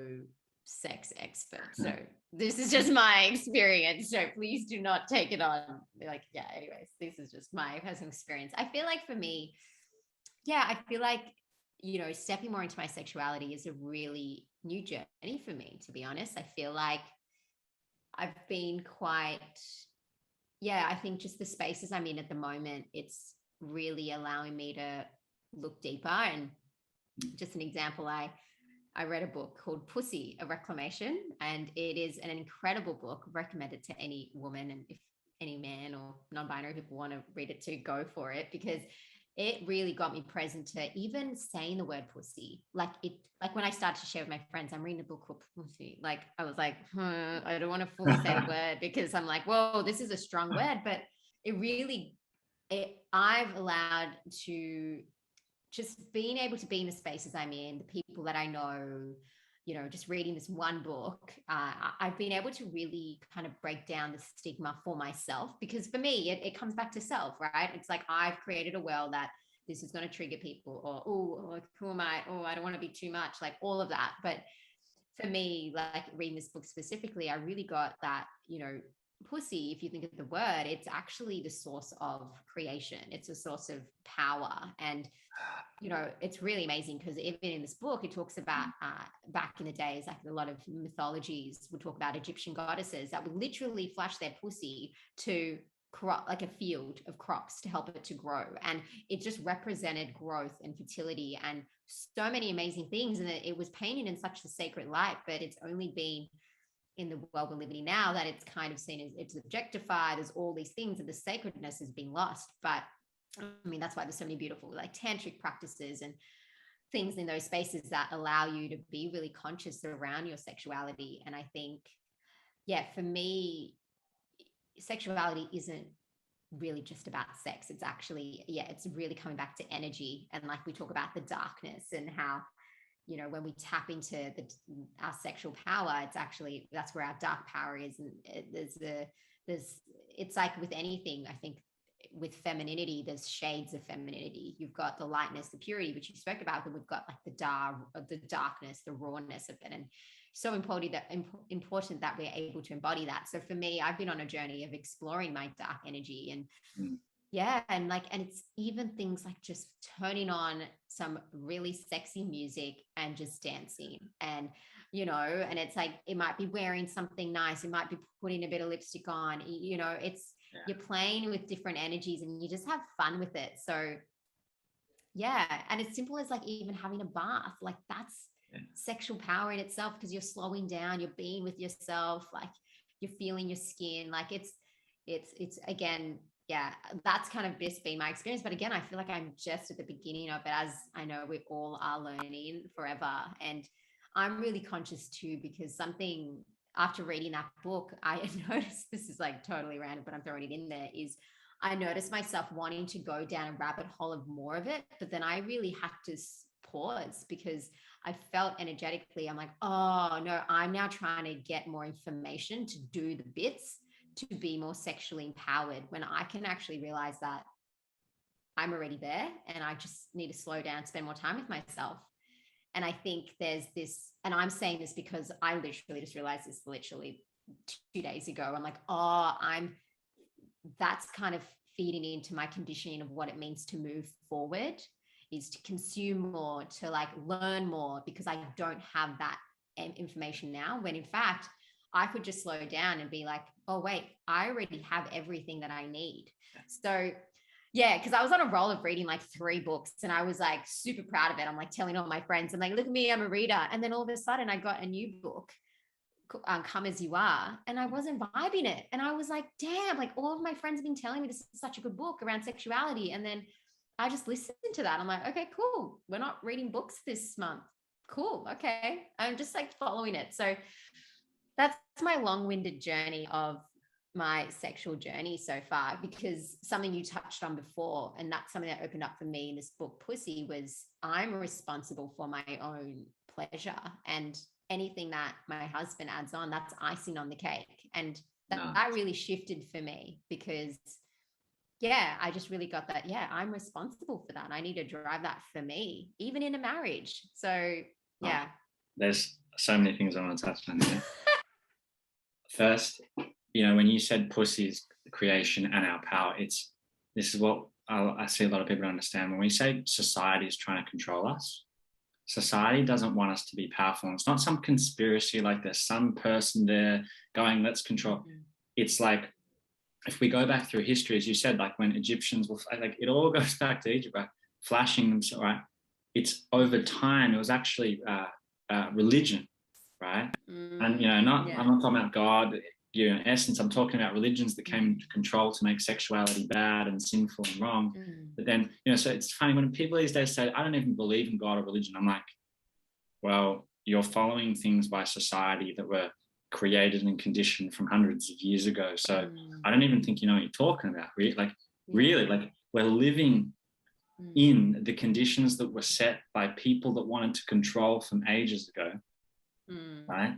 sex expert. So this is just my experience. So please do not take it on. Anyways, this is just my personal experience. I feel like for me, I feel like, stepping more into my sexuality is a really new journey for me, to be honest. I feel like I've been quite, I think just the spaces I'm in at the moment, it's really allowing me to look deeper. And just an example, I read a book called Pussy, A Reclamation, and it is an incredible book. Recommended to any woman, and if any man or non-binary people want to read it too, go for it, because it really got me present to even saying the word pussy. Like when I started to share with my friends, I'm reading a book called Pussy. Like I was like, I don't want to fully say the word, because I'm like, whoa, this is a strong word. But I've allowed to just being able to be in the spaces I'm in, the people that I know, just reading this one book, I've been able to really kind of break down the stigma for myself, because for me, it comes back to self, right? It's like, I've created a world that this is going to trigger people, or who am I? Oh, I don't want to be too much, like all of that. But for me, like reading this book specifically, I really got that, pussy, if you think of the word, it's actually the source of creation. It's a source of power. And it's really amazing, because even in this book, it talks about back in the days, like a lot of mythologies would talk about Egyptian goddesses that would literally flash their pussy to crop, like a field of crops, to help it to grow. And it just represented growth and fertility and so many amazing things. And it was painted in such a sacred light, but it's only been in the world we're living in now that it's kind of seen as it's objectified. There's all these things, and the sacredness has been lost. But I mean, that's why there's so many beautiful like tantric practices and things in those spaces that allow you to be really conscious around your sexuality. And I think, for me, sexuality isn't really just about sex. It's actually, it's really coming back to energy. And like we talk about the darkness and how, when we tap into our sexual power, it's actually, that's where our dark power is. And it's like with anything, I think with femininity, there's shades of femininity. You've got the lightness, the purity, which you spoke about, but we've got like the darkness, the rawness of it. And so important that we're able to embody that. So for me, I've been on a journey of exploring my dark energy, and yeah, and it's even things like just turning on some really sexy music and just dancing, and and it's like, it might be wearing something nice, it might be putting a bit of lipstick on, it's you're playing with different energies and you just have fun with it. So yeah, and as simple as like even having a bath, like that's sexual power in itself, because you're slowing down, you're being with yourself, like you're feeling your skin, like it's again, yeah, that's kind of just been my experience. But again, I feel like I'm just at the beginning of it, as I know we all are learning forever. And I'm really conscious too, because something after reading that book, I noticed, this is like totally random, but I'm throwing it in there, is I noticed myself wanting to go down a rabbit hole of more of it. But then I really had to pause, because I felt energetically, I'm like, oh no, I'm now trying to get more information to do the bits to be more sexually empowered, when I can actually realize that I'm already there and I just need to slow down, spend more time with myself. And I think there's this, and I'm saying this because I literally just realized this literally 2 days ago. I'm like, oh, that's kind of feeding into my conditioning of what it means to move forward, is to consume more, to like learn more, because I don't have that information now, when in fact I could just slow down and be like, oh wait, I already have everything that I need. So yeah, because I was on a roll of reading like 3 books and I was like super proud of it. I'm like telling all my friends, I'm like, look at me, I'm a reader. And then all of a sudden I got a new book, Come As You Are, and I wasn't vibing it. And I was like, damn, like all of my friends have been telling me this is such a good book around sexuality. And then I just listened to that. I'm like, okay, cool. We're not reading books this month. Cool. Okay. I'm just like following it. So that's my long-winded journey of my sexual journey so far, because something you touched on before, and that's something that opened up for me in this book, Pussy, was I'm responsible for my own pleasure, and anything that my husband adds on, that's icing on the cake. And that really shifted for me, because yeah, I just really got that. Yeah, I'm responsible for that. I need to drive that for me, even in a marriage. So yeah. There's so many things I want to touch on here. First, when you said pussy's creation and our power, this is what I see a lot of people understand. When we say society is trying to control us, society doesn't want us to be powerful. And it's not some conspiracy like there's some person there going, let's control. It's like, if we go back through history, as you said, like when Egyptians were, like it all goes back to Egypt, right? Flashing them, right? It's over time, it was actually religion, right? And I'm not talking about God, in essence, I'm talking about religions that came into control to make sexuality bad and sinful and wrong. But then, so it's funny when people these days say, I don't even believe in God or religion. I'm like, well, you're following things by society that were created and conditioned from hundreds of years ago. So I don't even think you know what you're talking about. Really, like we're living in the conditions that were set by people that wanted to control from ages ago, right?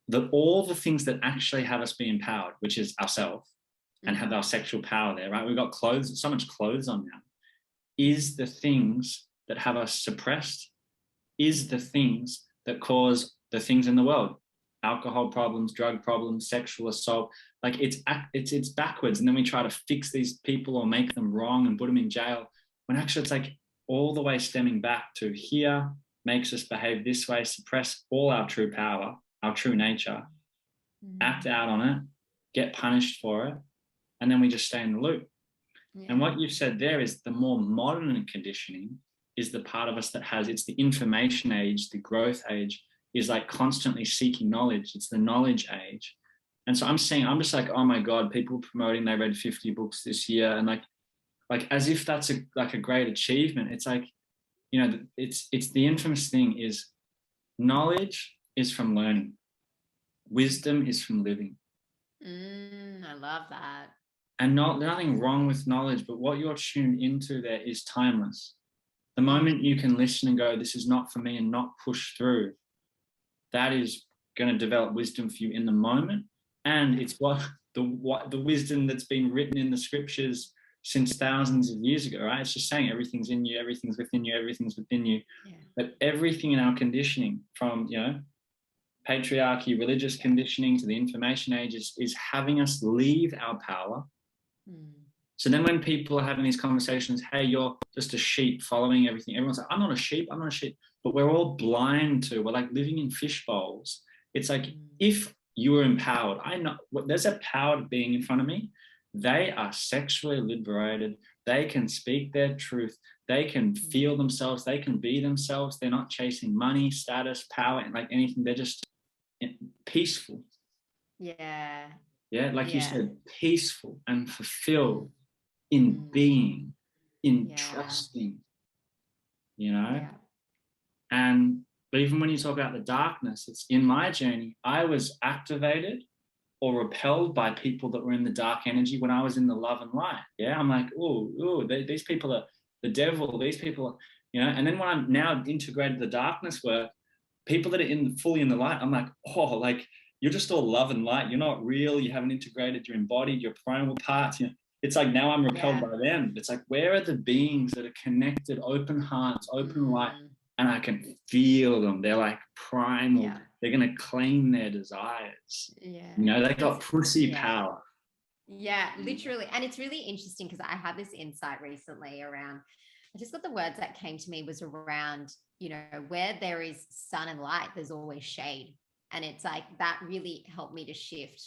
That all the things that actually have us be empowered, which is ourselves, and have our sexual power there, right? We've got clothes, so much clothes on now, is the things that have us suppressed, is the things that cause the things in the world. Alcohol problems, drug problems, sexual assault, like it's backwards. And then we try to fix these people or make them wrong and put them in jail, when actually it's like all the way stemming back to here makes us behave this way, suppress all our true power, our true nature, act out on it, get punished for it, and then we just stay in the loop. And what you've said there is the more modern conditioning is the part of us that it's the information age, the growth age, is like constantly seeking knowledge. It's the knowledge age. And so I'm just like, oh my God, people promoting they read 50 books this year, and like as if that's a great achievement. It's like, it's the infamous thing is knowledge is from learning. Wisdom is from living. I love that. And nothing wrong with knowledge, but what you're tuned into there is timeless. The moment you can listen and go, this is not for me, and not push through, that is going to develop wisdom for you in the moment. And it's what the wisdom that's been written in the scriptures since thousands of years ago, right? It's just saying everything's in you, everything's within you, everything's within you. Yeah. But everything in our conditioning, from, you know, patriarchy, religious conditioning to the information ages, is having us leave our power. So then when people are having these conversations, hey, you're just a sheep following everything, everyone's like, I'm not a sheep, I'm not a sheep. But we're all blind to, we're like living in fish bowls. It's like, if you were empowered, I know there's a power being in front of me. They are sexually liberated. They can speak their truth. They can feel themselves. They can be themselves. They're not chasing money, status, power, and like anything. They're just peaceful. Yeah. Yeah, like you said, peaceful and fulfilled in being, in trusting, you know? And even when you talk about the darkness, it's in my journey, I was activated or repelled by people that were in the dark energy when I was in the love and light. Yeah, I'm like, these people are the devil, these people are, you know? And then when I'm now integrated the darkness work, people that are fully in the light, I'm like, oh, like, you're just all love and light. You're not real. You haven't integrated your embodied, your primal parts. You know, it's like now I'm repelled by them. It's like, where are the beings that are connected, open hearts, open light, and I can feel them. They're like primal. Yeah. They're going to claim their desires. Yeah. You know, they got pussy power. Yeah, literally. And it's really interesting because I had this insight recently around, I just got the words that came to me was around, you know, where there is sun and light, there's always shade. And it's like, that really helped me to shift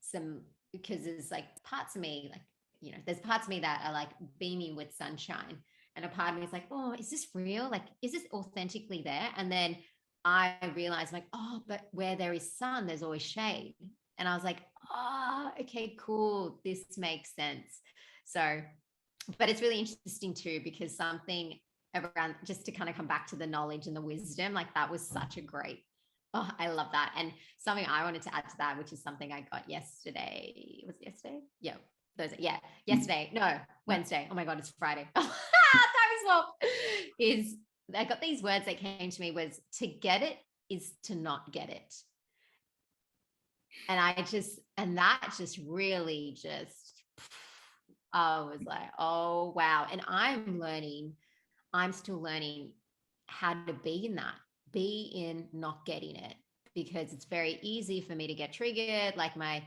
some, because there's like parts of me, like, you know, there's parts of me that are like beaming with sunshine. And a part of me is like, oh, is this real? Like, is this authentically there? And then I realized like, oh, but where there is sun, there's always shade. And I was like, oh, okay, cool. This makes sense. So, but it's really interesting too, because something around, just to kind of come back to the knowledge and the wisdom, like that was such a great, oh, I love that. And something I wanted to add to that, which is something I got yesterday. Was it yesterday? Yeah. Thursday. Yeah. Yesterday. No, Wednesday. Oh my God, it's Friday. Time is well. Is I got these words that came to me was, to get it is to not get it. And that just really just, I was like, oh, wow. And I'm still learning how to be in that, be in not getting it, because it's very easy for me to get triggered, like my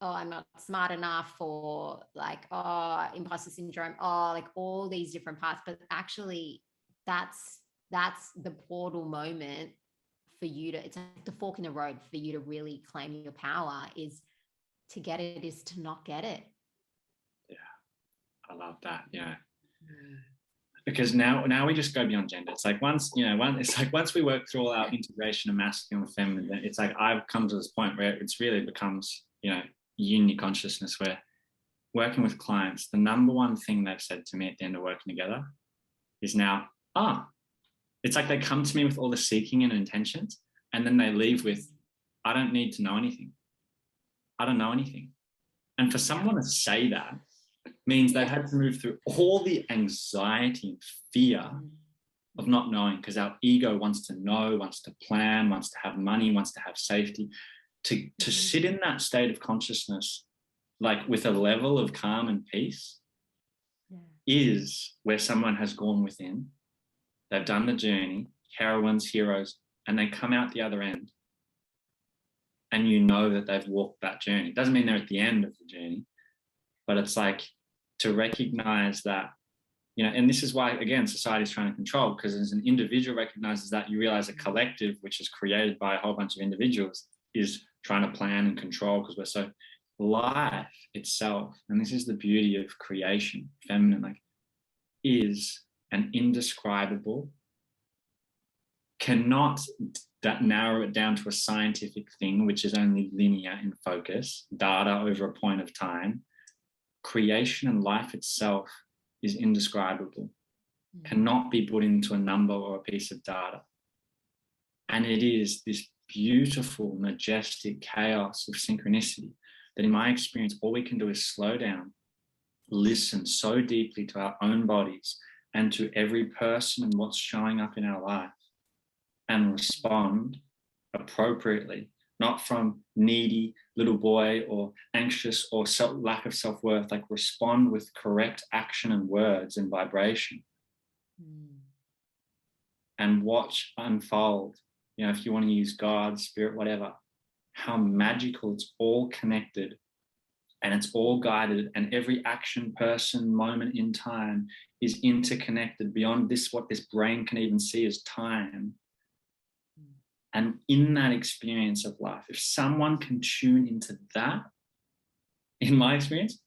oh, I'm not smart enough, or like, oh, imposter syndrome, oh, like all these different parts. But actually that's the portal moment for you to, it's like the fork in the road for you to really claim your power. Is to get it is to not get it. Yeah, I love that. Yeah. Because now we just go beyond gender. It's like once we work through all our integration of masculine and feminine, it's like I've come to this point where it's really becomes, you know, unity consciousness, where working with clients, the number one thing they've said to me at the end of working together is now, it's like they come to me with all the seeking and intentions, and then they leave with, I don't need to know anything. I don't know anything. And for someone to say that means they've had to move through all the anxiety and fear of not knowing, because our ego wants to know, wants to plan, wants to have money, wants to have safety. To sit in that state of consciousness, like with a level of calm and peace, is where someone has gone within, they've done the journey, heroines, heroes, and they come out the other end. And you know that they've walked that journey. It doesn't mean they're at the end of the journey, but it's like to recognize that, you know, and this is why, again, society is trying to control, because as an individual recognizes that, you realize a collective, which is created by a whole bunch of individuals, is trying to plan and control, because we're so, life itself, and this is the beauty of creation, feminine, like, is an indescribable, cannot that narrow it down to a scientific thing, which is only linear in focus, data over a point of time. Creation and life itself is indescribable, cannot be put into a number or a piece of data. And it is this beautiful, majestic chaos of synchronicity that, in my experience, all we can do is slow down, listen so deeply to our own bodies and to every person and what's showing up in our life, and respond appropriately not from needy little boy or anxious or lack of self-worth. Like, respond with correct action and words and vibration, and watch unfold. You know, if you want to use God, spirit, whatever, how magical. It's all connected and it's all guided, and every action, person, moment in time is interconnected beyond this, what this brain can even see as time. And in that experience of life, if someone can tune into that, in my experience,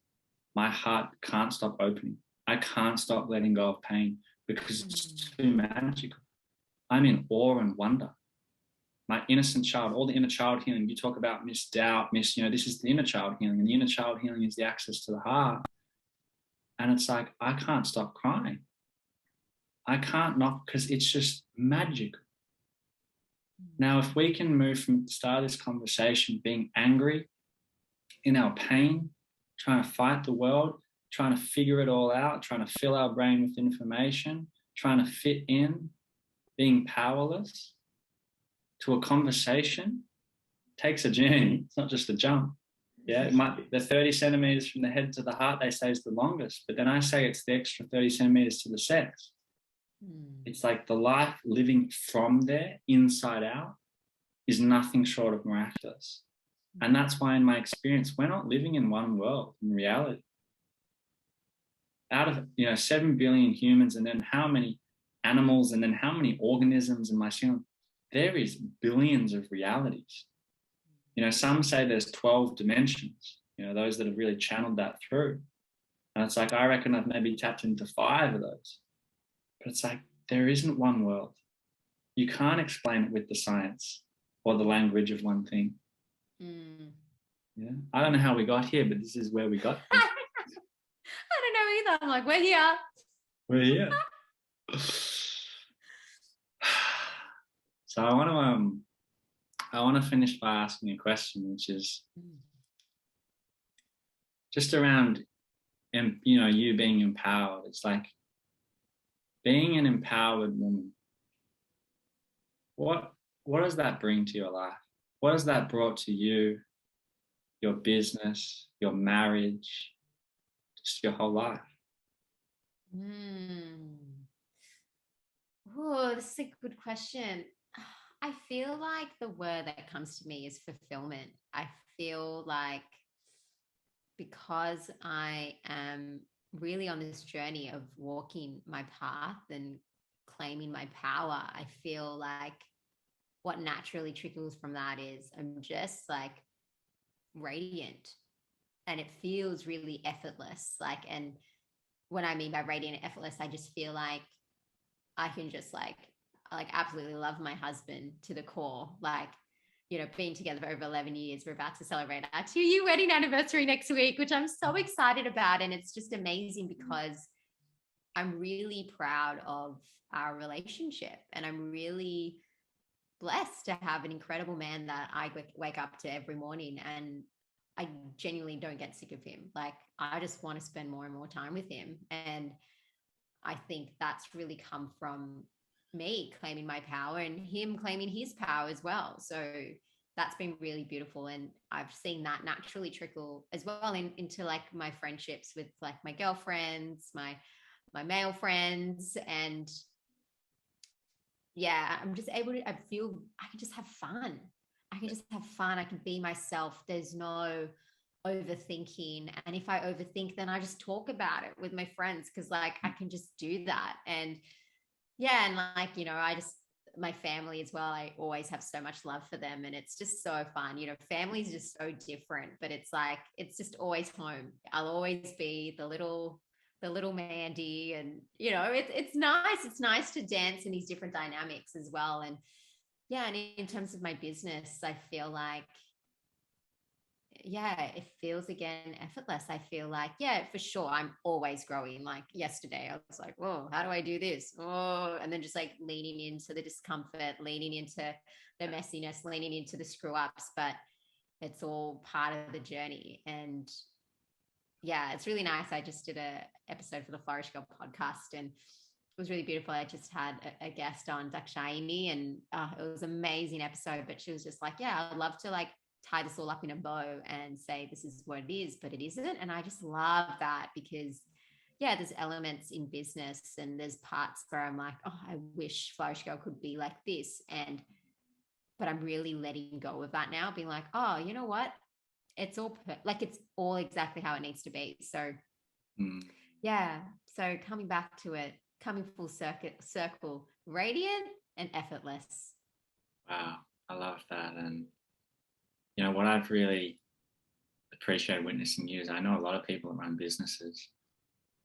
my heart can't stop opening. I can't stop letting go of pain because it's too magical. I'm in awe and wonder. My innocent child, all the inner child healing, you talk about misdoubt, this is the inner child healing, and the inner child healing is the access to the heart. And it's like, I can't stop crying. I can't not, because it's just magical. Now, if we can move from the start of this conversation being angry, in our pain, trying to fight the world, trying to figure it all out, trying to fill our brain with information, trying to fit in, being powerless, to a conversation, takes a journey. It's not just a jump. Yeah, it might be the 30 centimeters from the head to the heart, they say, is the longest, but then I say it's the extra 30 centimeters to the sex. It's like the life living from there, inside out, is nothing short of miraculous. And that's why, in my experience, we're not living in one world in reality. Out of 7 billion humans, and then how many animals, and then how many organisms in my system, there is billions of realities. Some say there's 12 dimensions, those that have really channeled that through. And it's like, I reckon I've maybe tapped into 5 of those. But it's like, there isn't one world. You can't explain it with the science or the language of one thing. Yeah, I don't know how we got here, but this is where we got. I don't know either. I'm like, we're here. We're here. So I want to finish by asking a question, which is just around, you being empowered. It's like, being an empowered woman, what does that bring to your life? What has that brought to you, your business, your marriage, just your whole life? Oh, this is a good question. I feel like the word that comes to me is fulfillment. I feel like, because I am really on this journey of walking my path and claiming my power, I feel like what naturally trickles from that is I'm just like radiant, and it feels really effortless. Like, and what I mean by radiant and effortless, I just feel like I can just like absolutely love my husband to the core. Like, being together for over 11 years, we're about to celebrate our 2-year wedding anniversary next week, which I'm so excited about. And it's just amazing because I'm really proud of our relationship, and I'm really blessed to have an incredible man that I wake up to every morning, and I genuinely don't get sick of him. Like, I just want to spend more and more time with him. And I think that's really come from me claiming my power and him claiming his power as well. So that's been really beautiful. And I've seen that naturally trickle as well into like my friendships with like my girlfriends, my male friends. And yeah, I'm just able to, I can just have fun. I can be myself. There's no overthinking. And if I overthink, then I just talk about it with my friends, because like I can just do that. And yeah, and like, my family as well, I always have so much love for them, and it's just so fun. Family is just so different, but it's like, it's just always home. I'll always be the little Mandy, and it's nice. It's nice to dance in these different dynamics as well. And yeah, and in terms of my business, I feel like, yeah, it feels again effortless. I feel like, yeah, for sure, I'm always growing. Like yesterday, I was like, whoa, how do I do this? Oh, and then just like leaning into the discomfort, leaning into the messiness, leaning into the screw ups, but it's all part of the journey. And yeah, it's really nice. I just did a episode for the Flourish podcast, and was really beautiful. I just had a guest on, Dakshayani, and it was an amazing episode. But she was just like, yeah, I'd love to like tie this all up in a bow and say this is what it is, but it isn't. And I just love that because, yeah, there's elements in business and there's parts where I'm like, oh, I wish Flourish Girl could be like this. But I'm really letting go of that now, being like, oh, you know what? It's all it's all exactly how it needs to be. So yeah. So coming back to it, coming full circle, radiant and effortless. Wow, I love that. And you know what I've really appreciated witnessing you is I know a lot of people that run businesses,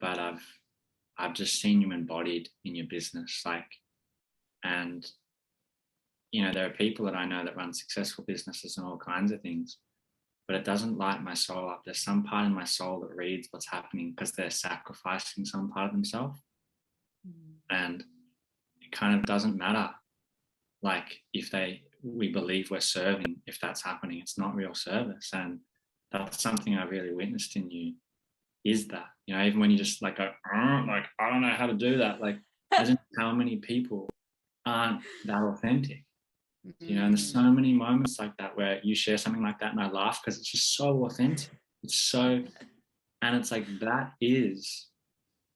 but I've just seen you embodied in your business, like, and you know there are people that I know that run successful businesses and all kinds of things, but it doesn't light my soul up. There's some part in my soul that reads what's happening because they're sacrificing some part of themselves. And it kind of doesn't matter. Like if we believe we're serving, if that's happening, it's not real service. And that's something I really witnessed in you, is that, you know, even when you just like go, like, I don't know how to do that. Like, imagine how many people aren't that authentic. You know, and there's so many moments like that where you share something like that and I laugh because it's just so authentic. It's so, and it's like,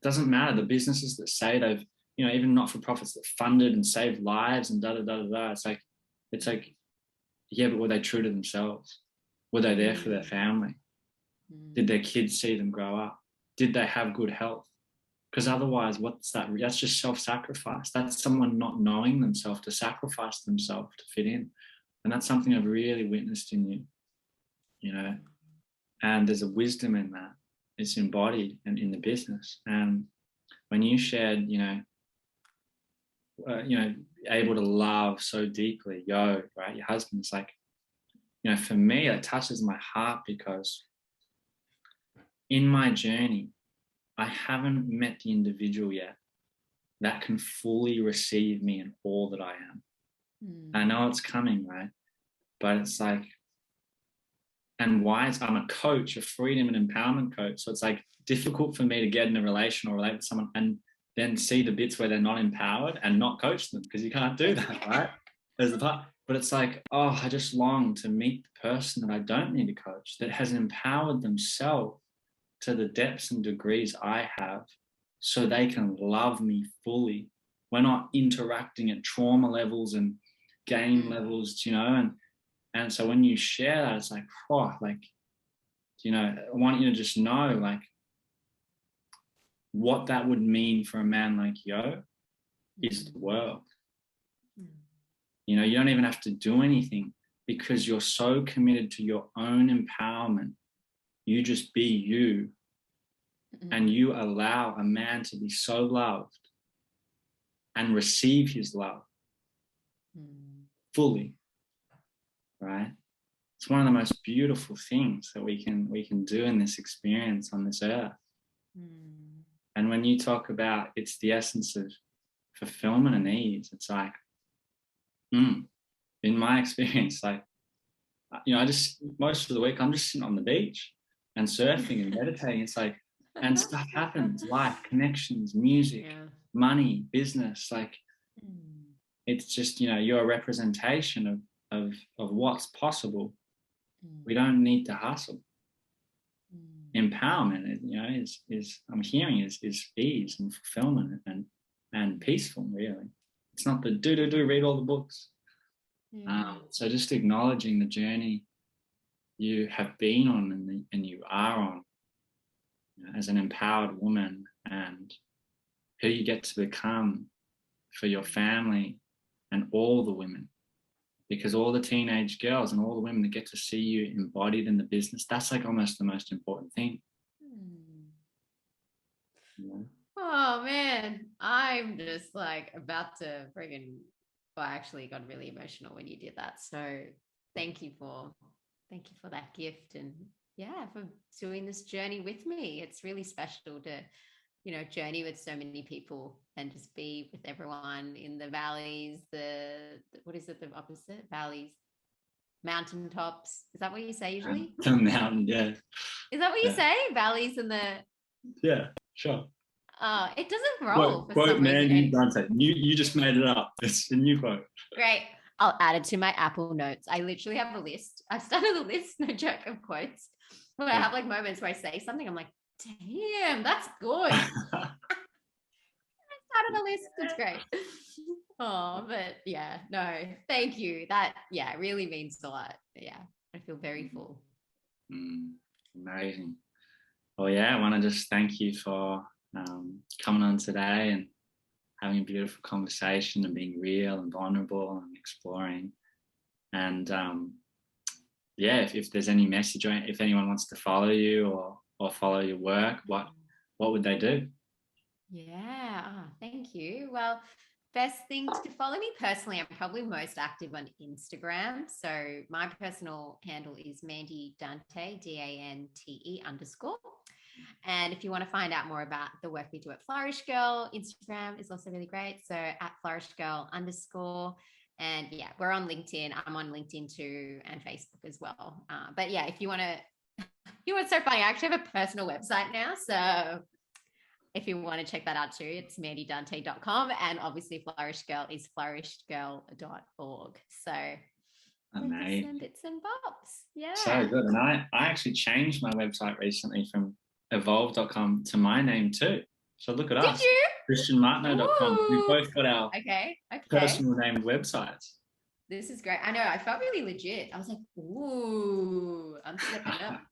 doesn't matter. The businesses that say they've, you know, even not-for-profits that funded and saved lives and da-da-da-da-da. It's like, yeah, but were they true to themselves? Were they there for their family? Did their kids see them grow up? Did they have good health? Because otherwise, what's that? That's just self-sacrifice. That's someone not knowing themselves to sacrifice themselves to fit in. And that's something I've really witnessed in you, you know, and there's a wisdom in that. It's embodied and in the business. And when you shared, you know, able to love so deeply, right, your husband, it's like, you know, for me, it touches my heart because in my journey, I haven't met the individual yet that can fully receive me in all that I am. I know it's coming, right? But it's like, and why I'm a coach, a freedom and empowerment coach. So it's like difficult for me to get in a relation or relate with someone and then see the bits where they're not empowered and not coach them, because you can't do that, right? There's the part. But it's like, oh, I just long to meet the person that I don't need to coach, that has empowered themselves to the depths and degrees I have, so they can love me fully. We're not interacting at trauma levels and game levels, you know, and so when you share that, it's like, oh, like, you know, I want you to just know, like, what that would mean for a man like Yo is the world. You know, you don't even have to do anything because you're so committed to your own empowerment. You just be you, and you allow a man to be so loved and receive his love fully, right? It's one of the most beautiful things that we can do in this experience on this earth. And when you talk about it's the essence of fulfillment and ease, it's like, in my experience, like, you know, I just, most of the week, I'm just sitting on the beach and surfing and meditating. It's like, and stuff happens, life, connections, music, money, business. Like, it's just, you know, you're a representation of what's possible. We don't need to hustle. Empowerment, you know, is I'm hearing is ease and fulfillment and peaceful, really. It's not the do, read all the books. So just acknowledging the journey you have been on and you are on, you know, as an empowered woman, and who you get to become for your family and all the women, because all the teenage girls and all the women that get to see you embodied in the business, that's like almost the most important thing. Yeah. Oh man, I'm just like about to friggin', well, I actually got really emotional when you did that. So thank you for that gift, and yeah, for doing this journey with me. It's really special to, you know, journey with so many people and just be with everyone in the valleys, what is it, the opposite? Valleys, mountaintops. Is that what you say usually? The mountain, yeah. Is that what you say? Valleys and the... Yeah, sure. It doesn't roll Quote, for quote some reason. Mandy Dante. You just made it up. It's a new quote. Great. I'll add it to my Apple Notes. I literally have a list. I've started a list, no joke, of quotes where I have like moments where I say something. I'm like, damn, that's good. Started a list. It's great. Oh, but yeah, no, thank you. That, yeah, it really means a lot. Yeah, I feel very full. Amazing. Well, yeah, I want to just thank you for coming on today and having a beautiful conversation and being real and vulnerable and exploring. And yeah, if there's any message or if anyone wants to follow you or follow your work, what would they do? Yeah, thank you. Well, best thing to follow me personally, I'm probably most active on Instagram. So my personal handle is Mandy Dante, DANTE _. And if you want to find out more about the work we do at Flourish Girl, Instagram is also really great. So at Flourish Girl _. And yeah, we're on LinkedIn. I'm on LinkedIn too, and Facebook as well. But yeah, if you want to, it's so funny. I actually have a personal website now. So if you want to check that out too, it's mandydante.com. And obviously Flourish Girl is flourishgirl.org. So amazing. bits and bobs. Yeah. So good. And I actually changed my website recently from evolve.com to my name too. So look at us. Did you? KristianMartinow.com. We've both got our personal named websites. This is great. I know. I felt really legit. I was like, ooh, I'm stepping up.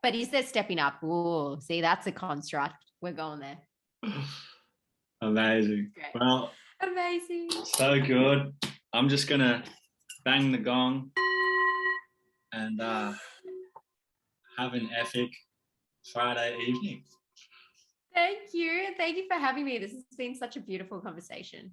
But he says stepping up. Ooh, see, that's a construct. We're going there. Amazing. Great. Well, amazing. So good. I'm just going to bang the gong and have an epic Friday evening. Thank you. Thank you for having me. This has been such a beautiful conversation.